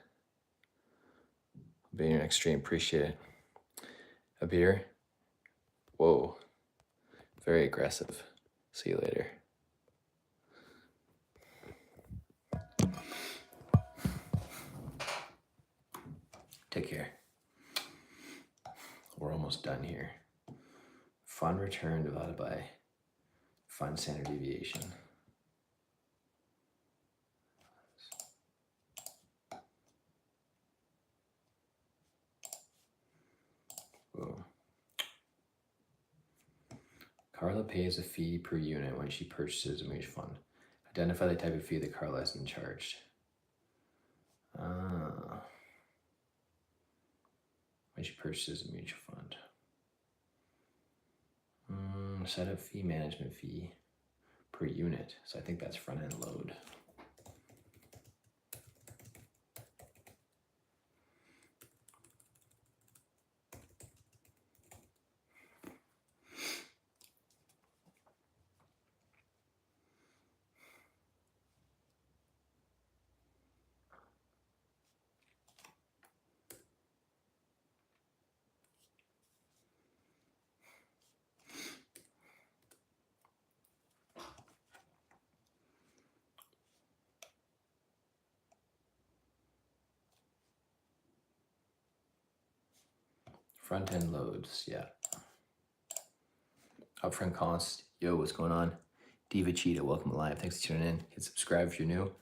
Being extreme, appreciate it. Abir? Whoa. Very aggressive. See you later. Take care. We're almost done here. Fun return divided by fun standard deviation. Whoa. Carla pays a fee per unit when she purchases a mutual fund. Identify the type of fee that Carla has been charged. When she purchases a mutual fund. Setup fee, management fee per unit. So I think that's front end load. Front end loads, yeah. Upfront cost. Yo, what's going on? Diva Cheetah, welcome live. Thanks for tuning in. Hit subscribe if you're new.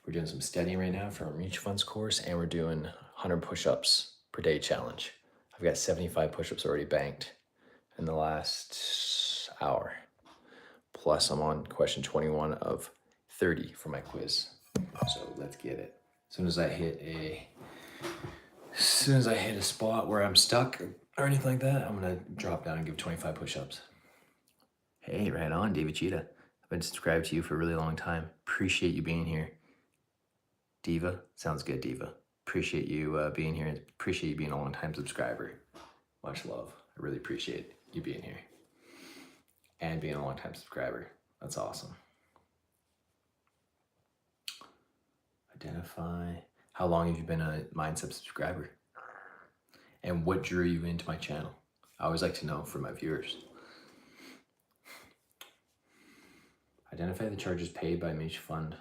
We're doing some studying right now for our mutual funds course, and we're doing 100 push-ups per day challenge. I've got 75 push-ups already banked in the last hour. Plus, I'm on question 21 of 30 for my quiz. So let's get it. As soon as I hit a spot where I'm stuck or anything like that, I'm gonna drop down and give 25 push-ups. Hey, right on, David Cheetah. I've been subscribed to you for a really long time. Appreciate you being here. Diva, sounds good, Diva. Appreciate you being here. Appreciate you being a long-time subscriber. Much love. I really appreciate you being here and being a long-time subscriber. That's awesome. Identify. How long have you been a Mindset subscriber? And what drew you into my channel? I always like to know for my viewers. Identify the charges paid by a mutual fund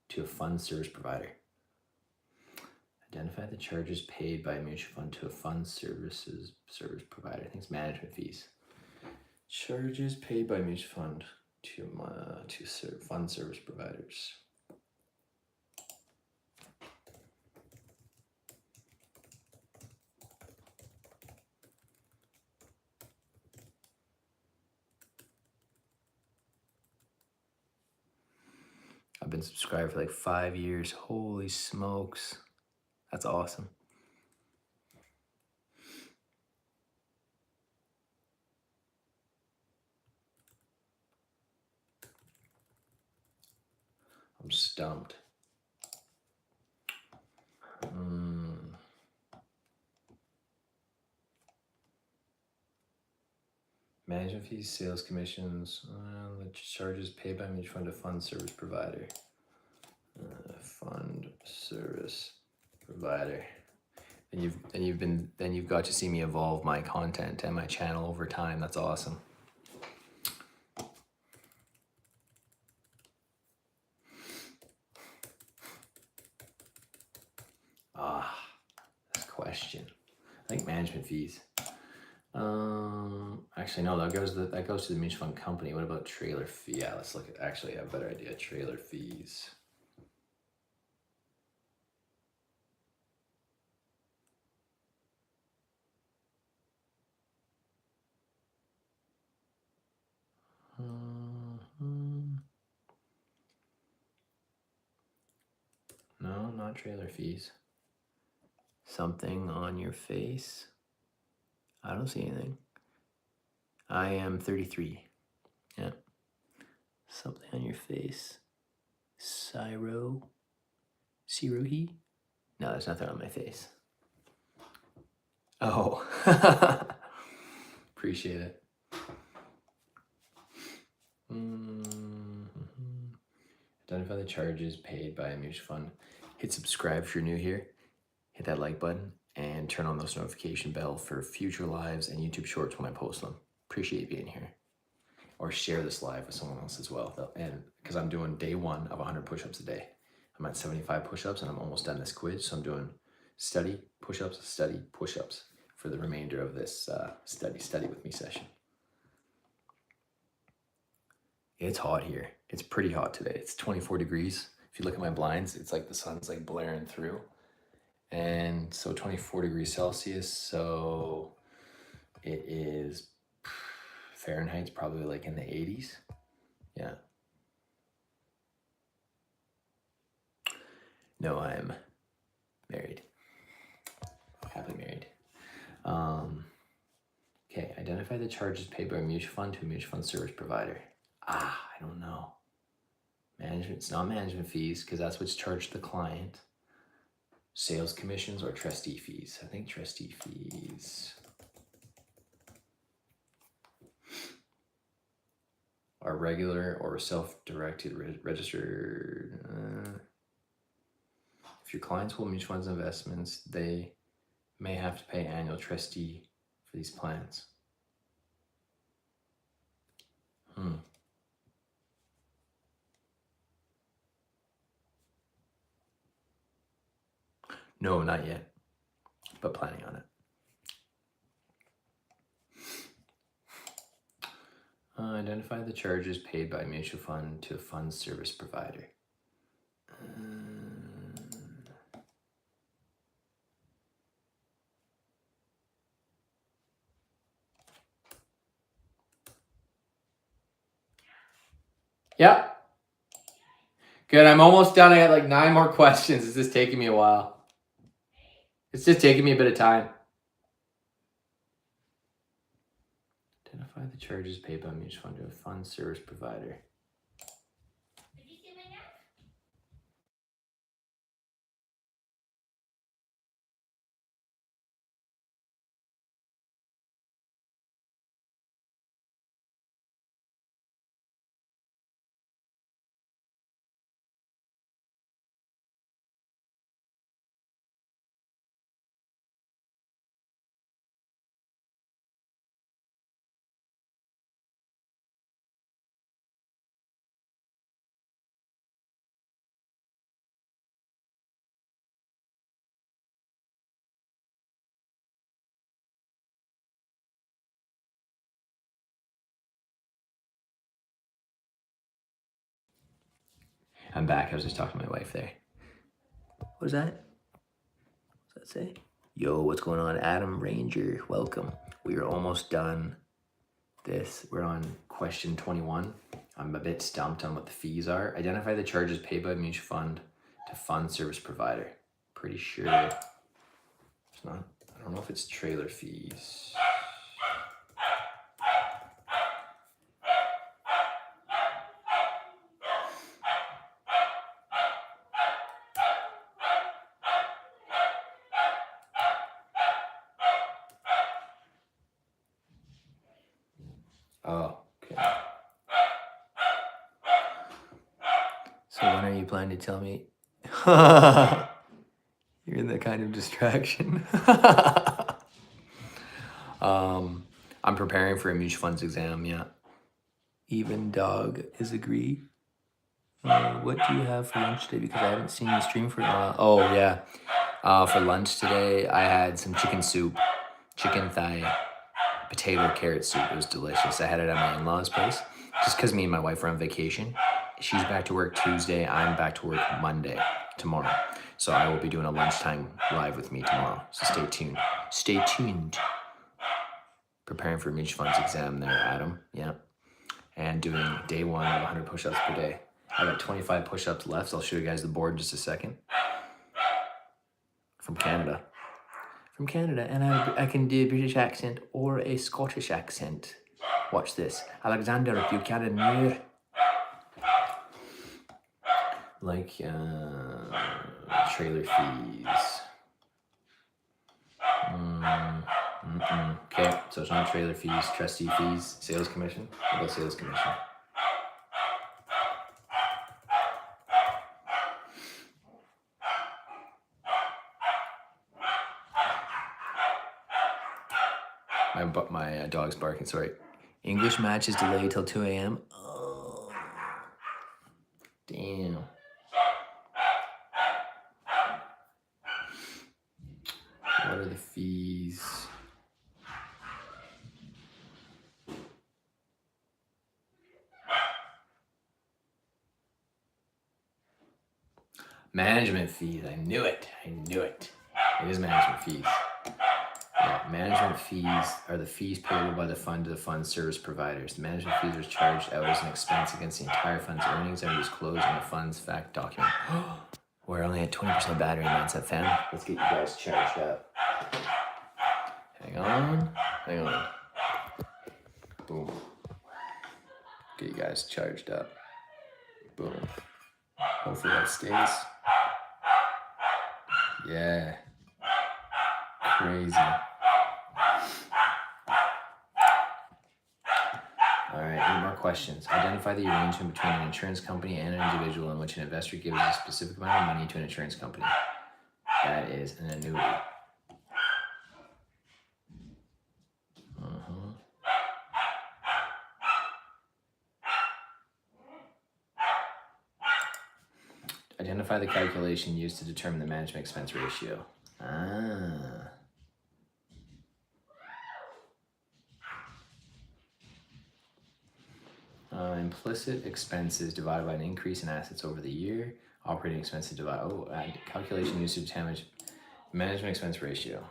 to a fund service provider. Identify the charges paid by a mutual fund to a fund service provider. I think it's management fees. Charges paid by a mutual fund to fund service providers. I've been subscribed for like 5 years. Holy smokes. That's awesome. I'm stumped. Management fees, sales commissions, the charges paid by mutual fund to fund service provider. Fund service provider. And you've got to see me evolve my content and my channel over time. That's awesome. This question. I think management fees. Actually no, that goes to the mutual fund company. What about trailer fee? Yeah, let's look at, actually I have a better idea. Trailer fees. No, not trailer fees. Something on your face. I don't see anything. I am 33. Yeah. Something on your face. Sirohi? No, there's nothing on my face. Oh, appreciate it. Identify the charges paid by a mutual fund. Hit subscribe if you're new here. Hit that like button and turn on those notification bell for future lives and YouTube shorts when I post them. Appreciate being here. Or share this live with someone else as well. And because I'm doing day 1 of 100 push-ups a day. I'm at 75 push-ups and I'm almost done this quiz. So I'm doing study push-ups for the remainder of this study with me session. It's hot here. It's pretty hot today. It's 24 degrees. If you look at my blinds, it's like the sun's like blaring through. And so 24 degrees Celsius. So it is Fahrenheit's probably like in the 80s. Yeah. No, I'm married. Happily married. Okay, identify the charges paid by a mutual fund to a mutual fund service provider. I don't know. Management, it's not management fees because that's what's charged the client. Sales commissions or trustee fees. I think trustee fees are regular or self-directed registered. If your clients hold mutual funds investments, they may have to pay annual trustee for these plans. No, not yet, but planning on it. Identify the charges paid by a mutual fund to a fund service provider. Yeah. Good. I'm almost done. I got like 9 more questions. It's just taking me a while. It's just taking me a bit of time. Identify the charges paid by a mutual fund to a fund service provider. Did you see my nap? I'm back. I was just talking to my wife there. What was that? What does that say? Yo, what's going on? Adam Ranger, welcome. We are almost done this. We're on question 21. I'm a bit stumped on what the fees are. Identify the charges paid by a mutual fund to fund service provider. Pretty sure it's not. I don't know if it's trailer fees. Oh, okay. So when are you planning to tell me? You're in that kind of distraction. I'm preparing for a mutual funds exam, yeah. Even dog is agree. What do you have for lunch today? Because I haven't seen you stream for a while. Oh, yeah. For lunch today, I had some chicken soup, chicken thigh, potato carrot soup. It was delicious. I had it at my in-laws' place just because me and my wife are on vacation. She's back to work Tuesday. I'm back to work Monday, tomorrow. So I will be doing a lunchtime live with me tomorrow. So stay tuned. Stay tuned. Preparing for a mutual funds exam there, Adam. Yeah. And doing day 1 of 100 push-ups per day. I got 25 push-ups left. So I'll show you guys the board in just a second. From Canada. From Canada. And I can do a British accent or a Scottish accent. Watch this. Alexander Buchanan Muir. Like trailer fees. Okay, so it's not trailer fees, trustee fees, sales commission. What about sales commission? My dog's barking, sorry. English match is delayed till 2 a.m. Oh, damn. What are the fees? Management fees. I knew it. It is management fees. Yeah, management fees are the fees payable by the fund to the fund service providers. The management fees are charged out as an expense against the entire fund's earnings and are disclosed in the fund's fact document. We're only at 20% battery, mindset fam. Let's get you guys charged up. Hang on. Boom. Get you guys charged up. Boom. Hopefully that stays. Yeah. Crazy. All right, 8 more questions. Identify the arrangement between an insurance company and an individual in which an investor gives a specific amount of money to an insurance company. That is an annuity. Identify the calculation used to determine the management expense ratio. Implicit expenses divided by an increase in assets over the year. Operating expenses divided. Calculation used to determine management expense ratio.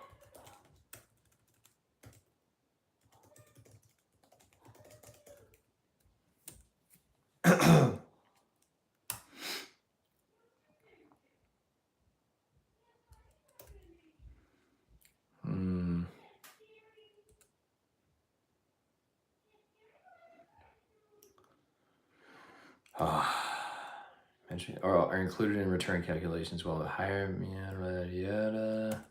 Or are included in return calculations while the higher yada.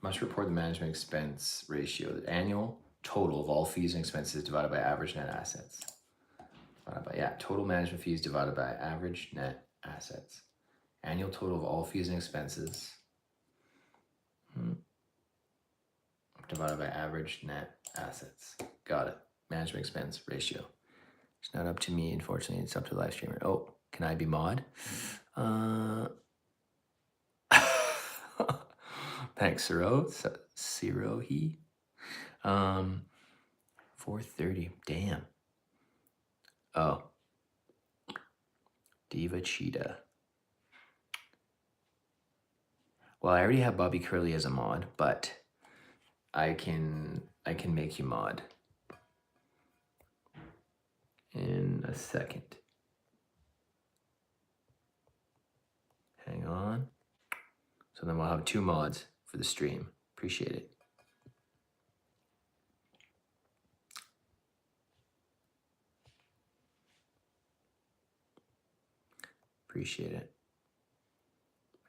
Must report the management expense ratio, the annual total of all fees and expenses divided by average net assets. Total management fees divided by average net assets. Annual total of all fees and expenses divided by average net assets. Got it. Management expense ratio. It's not up to me, unfortunately. It's up to the live streamer. Oh, can I be mod? Thanks, Sirohi. 4:30. Damn. Oh. Diva Cheetah. Well, I already have Bobby Curley as a mod, but I can make you mod in a second. Hang on. So then we'll have 2 mods for the stream. Appreciate it. Appreciate it.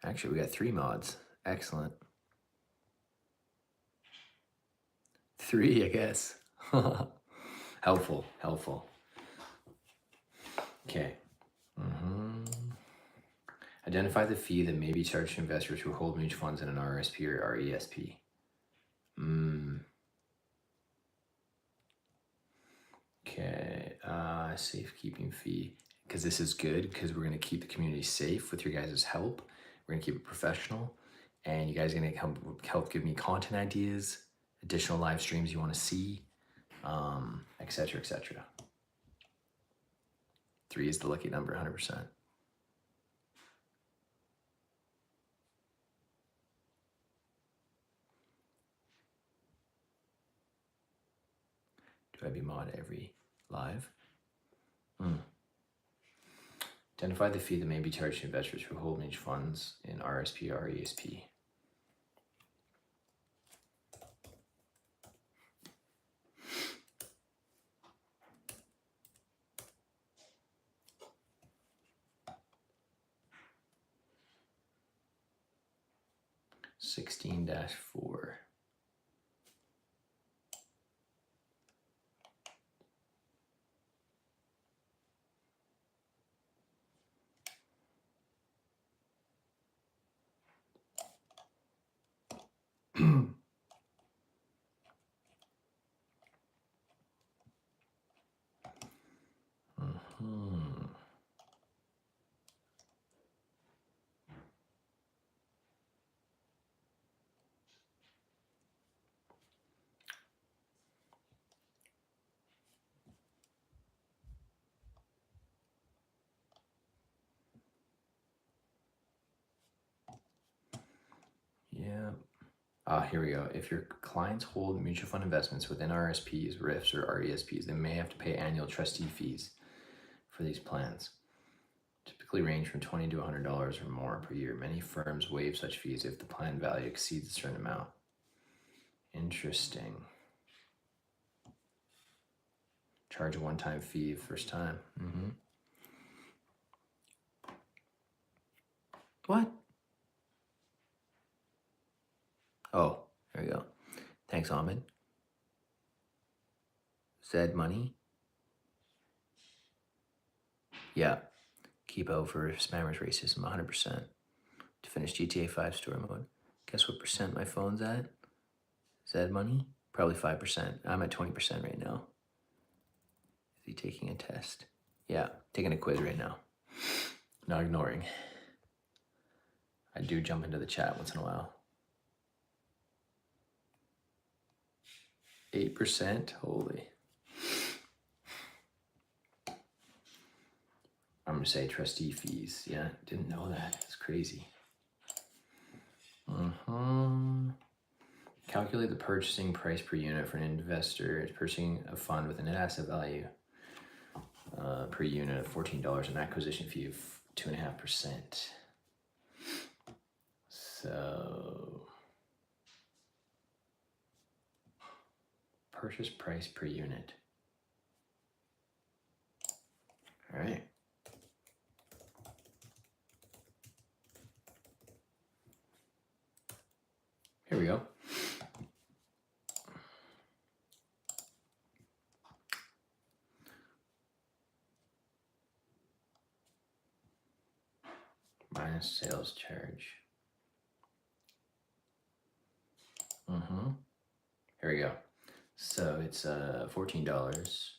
Actually, we got 3 mods. Excellent. 3, I guess. Helpful. Okay. Identify the fee that may be charged to investors who hold mutual funds in an RSP or RESP. Okay. Safekeeping fee. Because this is good, because we're going to keep the community safe with your guys' help. We're going to keep it professional. And you guys are going to help give me content ideas, additional live streams you want to see, etc., etc. 3 is the lucky number, 100%. Do I be mod every live? Identify the fee that may be charged to investors who hold mutual funds in RSP or RESP. 16-4. Yeah. Here we go. If your clients hold mutual fund investments within RSPs, RIFs, or RESPs, they may have to pay annual trustee fees for these plans. Typically range from $20 to $100 or more per year. Many firms waive such fees if the plan value exceeds a certain amount. Interesting. Charge a one-time fee first time. What? Oh, there you go. Thanks, Ahmed. Zed Money. Yeah. Keep out for spammers racism 100%. To finish GTA 5 story mode. Guess what percent my phone's at? Zed Money? Probably 5%. I'm at 20% right now. Is he taking a test? Yeah, taking a quiz right now. Not ignoring. I do jump into the chat once in a while. 8%? Holy. I'm gonna say trustee fees. Yeah, didn't know that. It's crazy. Calculate the purchasing price per unit for an investor purchasing a fund with a net asset value per unit of $14, an acquisition fee of 2.5%. So purchase price per unit. All right. Here we go. Minus sales charge. Here we go. So it's $14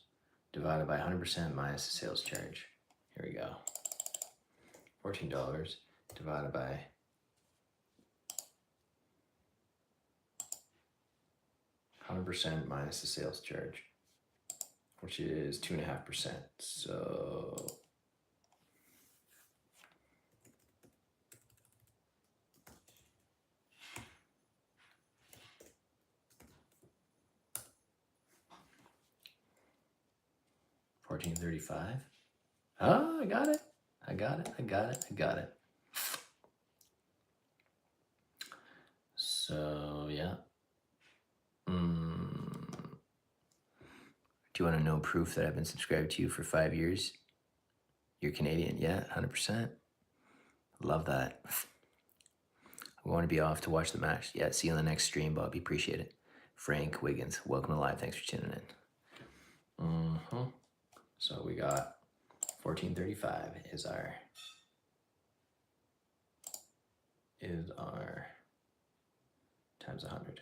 divided by 100% minus the sales charge. Here we go. $14 divided by 100% minus the sales charge, which is 2.5%. So $14.35. Oh, I got it. I got it. So yeah. Do you want to know proof that I've been subscribed to you for 5 years? You're Canadian, yeah, 100%. Love that. I want to be off to watch the match. Yeah, see you on the next stream, Bobby. Appreciate it. Frank Wiggins, welcome to live. Thanks for tuning in. So we got 1435 is our times 100.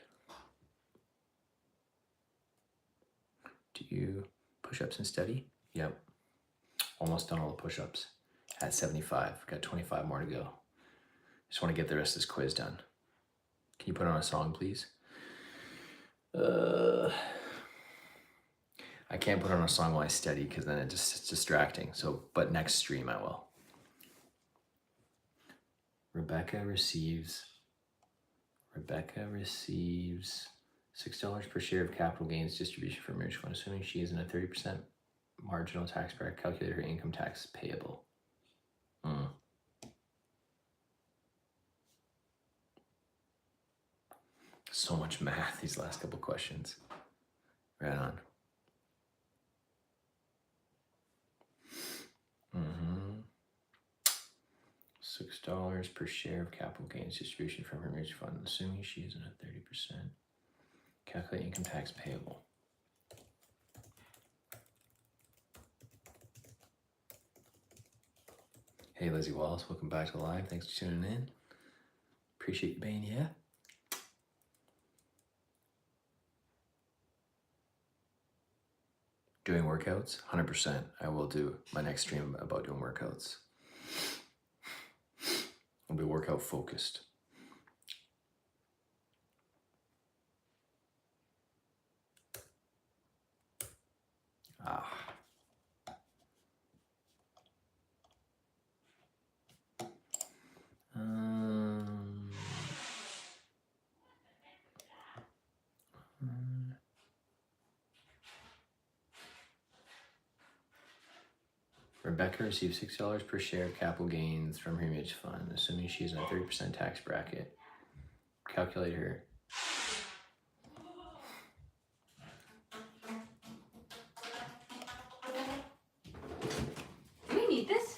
Do you push-ups and steady? Yep. Almost done all the push-ups. At 75. Got 25 more to go. Just want to get the rest of this quiz done. Can you put on a song, please? I can't put on a song while I study because then it's distracting. So, but next stream I will. Rebecca receives $6 per share of capital gains distribution from mutual fund, assuming she is in a 30% marginal tax bracket. Calculate her income tax payable. So much math these last couple questions. Right on. $6 per per share of capital gains distribution from her mutual fund, assuming she isn't at 30%. Calculate income tax payable. Hey, Lizzie Wallace, welcome back to the live. Thanks for tuning in. Appreciate you being here. Doing workouts, 100%. I will do my next stream about doing workouts. I'll be workout focused. Rebecca received $6 per share of capital gains from her mutual fund, assuming she's in a 30% tax bracket. Calculate her. Do we need this?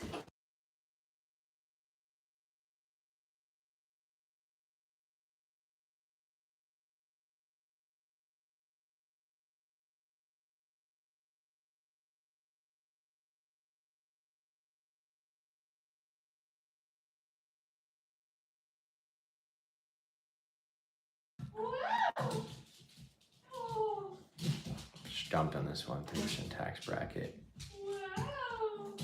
Jumped on this one, 30% tax bracket. Wow.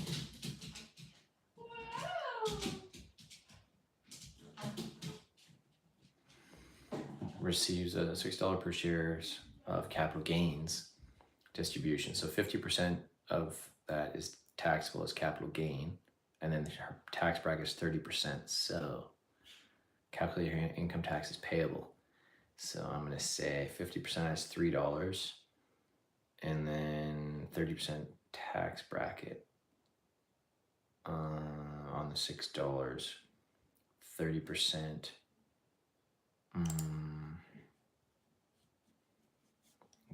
Receives a $6 per shares of capital gains distribution. So 50% of that is taxable as capital gain, and then her tax bracket is 30%. So calculate your income taxes payable. So I'm gonna say 50% is $3, and then 30% tax bracket on the $6. 30%.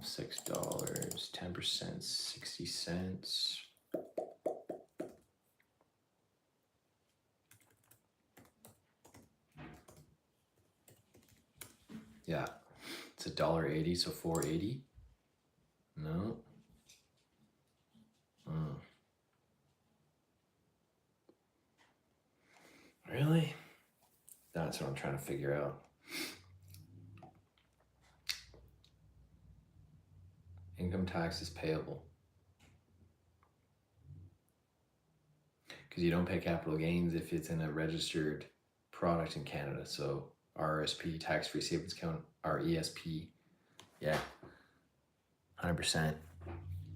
$6, 10%, 60 cents. Yeah, it's $1.80, so $4.80. No. Really? That's what I'm trying to figure out. Income tax is payable. Because you don't pay capital gains if it's in a registered product in Canada. So RSP, tax-free savings account, RESP, yeah, 100%.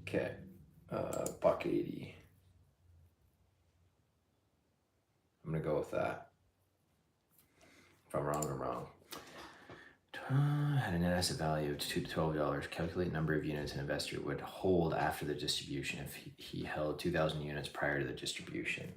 Okay, $1.80. I'm gonna go with that. If I'm wrong, I'm wrong. Had a net asset value of $2 to $12. Calculate number of units an investor would hold after the distribution if he held 2,000 units prior to the distribution.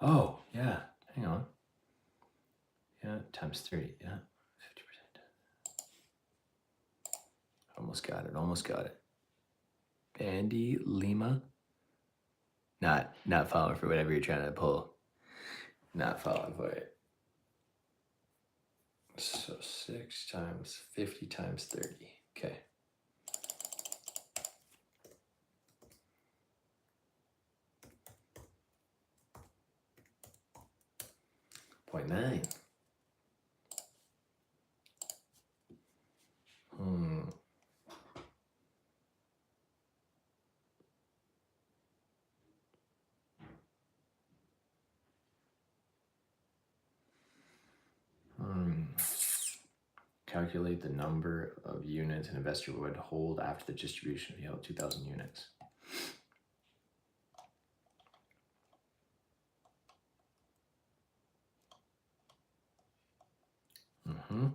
Oh, yeah, hang on. Yeah, times 30, yeah, 50%. Almost got it. Andy Lima. Not falling for whatever you're trying to pull. Not falling for it. So 6 times 50 times 30. Okay. 0.9. Calculate the number of units an investor would hold after the distribution if he held 2,000 units. Mm-hmm.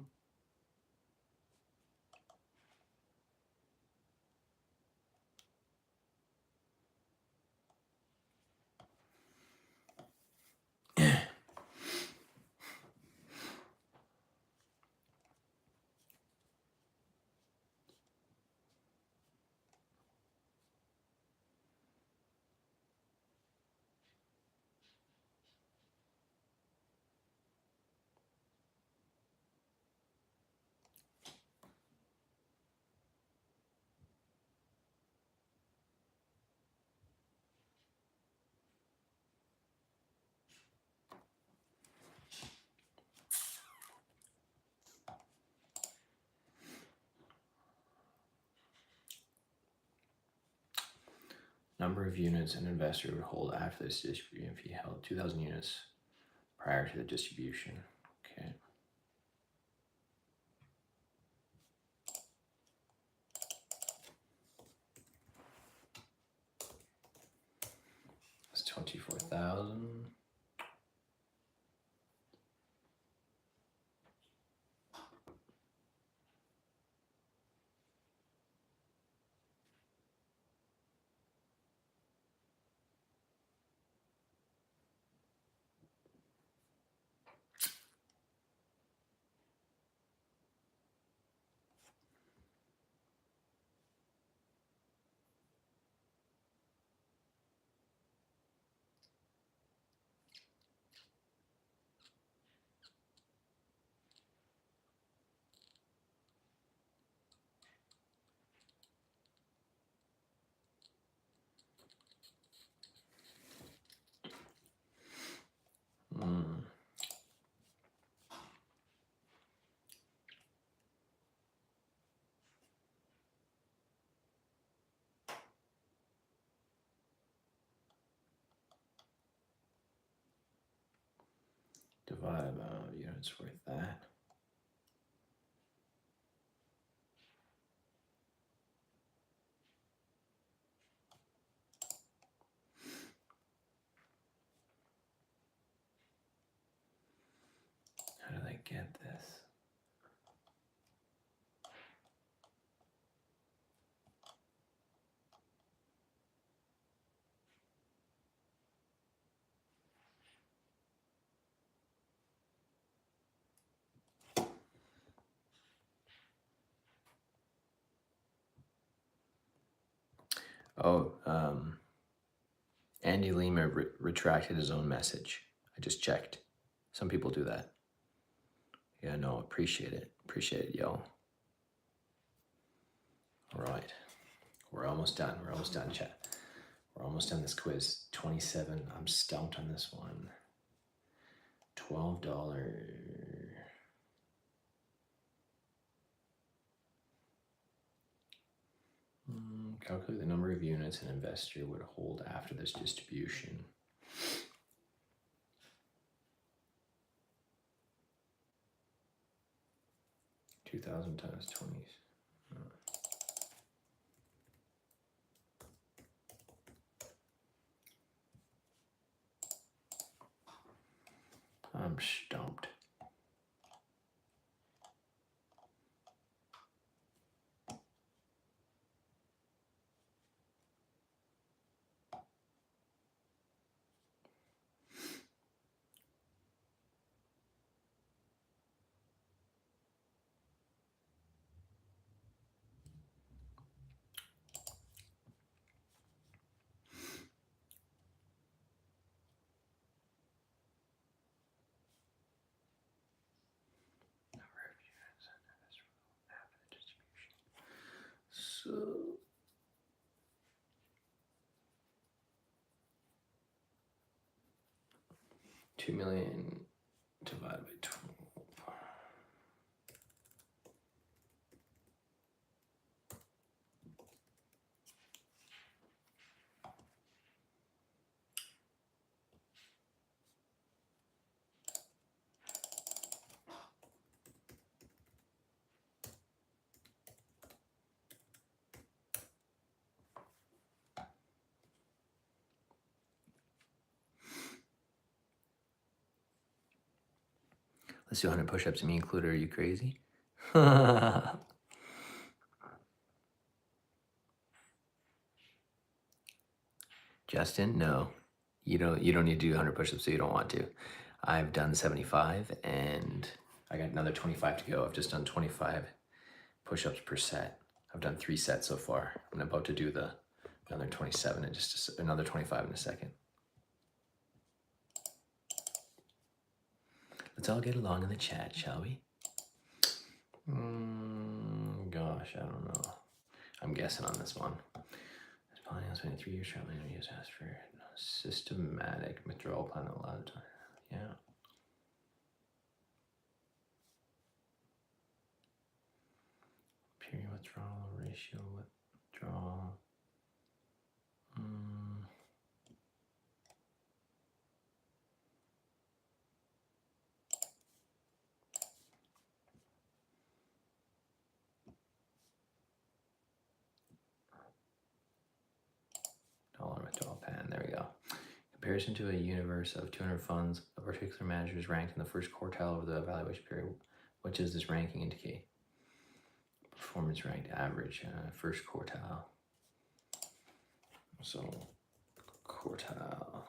Number of units an investor would hold after this distribution if he held 2,000 units prior to the distribution. Okay. That's 24,000. Divided by units worth that. How did I get this? Oh, Andy Lima retracted his own message. I just checked. Some people do that. Yeah, no, appreciate it. Appreciate it, yo. All right. We're almost done. We're almost done, chat. We're almost done this quiz. 27. I'm stumped on this one. $12. Calculate the number of units an investor would hold after this distribution. $2,000 times 20. I'm stumped. So 2 million divided by 12. Let's do 100 push-ups, me included. Are you crazy? Justin, no. You don't need to do 100 push-ups so you don't want to. I've done 75 and I got another 25 to go. I've just done 25 push-ups per set. I've done 3 sets so far. I'm about to do another 27 and just another 25 in a second. Let's all get along in the chat, shall we? Gosh, I don't know. I'm guessing on this one. It's planning on spending 3 years traveling and use asked for systematic withdrawal plan a lot of time. Yeah. Period withdrawal, ratio withdrawal. Dollar withdrawal plan, there we go. Comparison to a universe of 200 funds, a particular manager is ranked in the first quartile of the evaluation period. What does this ranking indicate? Performance ranked average, first quartile. So, quartile.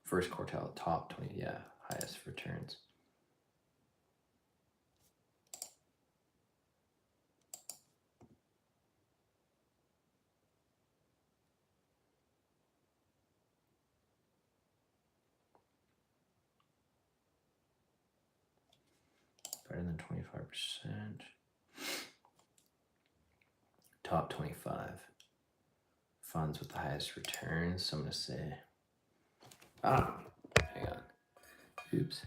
First quartile, top 20, yeah, highest returns. Better than 25%. Top 25 funds with the highest returns. So I'm going to say, hang on. Oops.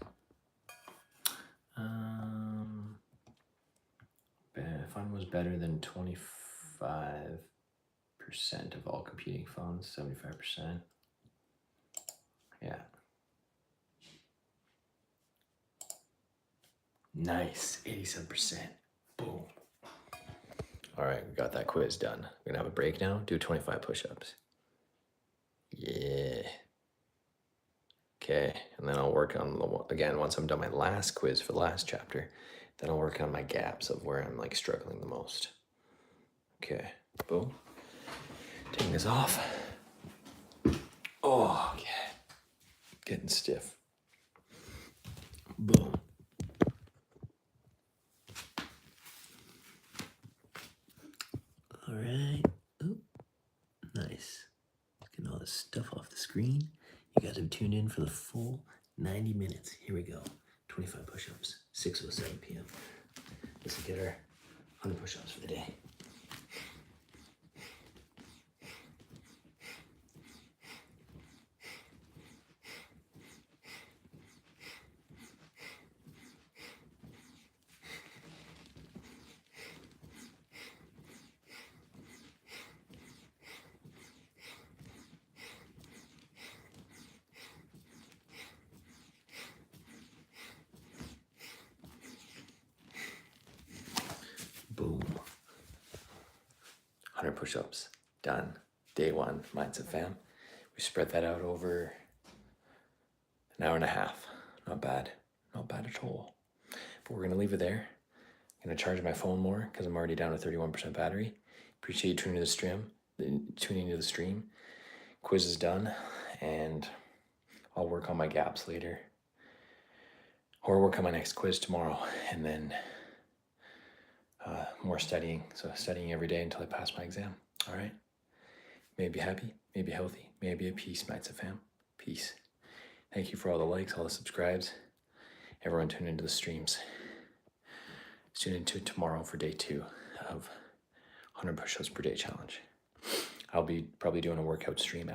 Fund was better than 25% of all competing funds, 75%. Yeah. Nice, 87%. Boom. All right, we got that quiz done. We're gonna have a break now, do 25 push-ups. Yeah. Okay, and then I'll work on, again, once I'm done my last quiz for the last chapter, then I'll work on my gaps of where I'm like struggling the most. Okay, boom. Taking this off. Oh, okay. Getting stiff. Boom. All right. Oh, nice. Getting all this stuff off the screen. You guys have tuned in for the full 90 minutes. Here we go. 25 push-ups, 6:07 p.m. This will get our 100 push-ups for the day. Boom. 100 push-ups, done. Day 1, Mindset Fam. We spread that out over an hour and a half. Not bad, not bad at all. But we're gonna leave it there. I'm gonna charge my phone more because I'm already down to 31% battery. Appreciate you tuning into the stream. Quiz is done, and I'll work on my gaps later. Or work on my next quiz tomorrow, and then more studying. So studying every day until I pass my exam. All right. May be happy, may be healthy, may be at peace, Mindset Fam. Peace. Thank you for all the likes, all the subscribes. Everyone tune into the streams. Tune into tomorrow for day 2 of 100 push-ups per day challenge. I'll be probably doing a workout stream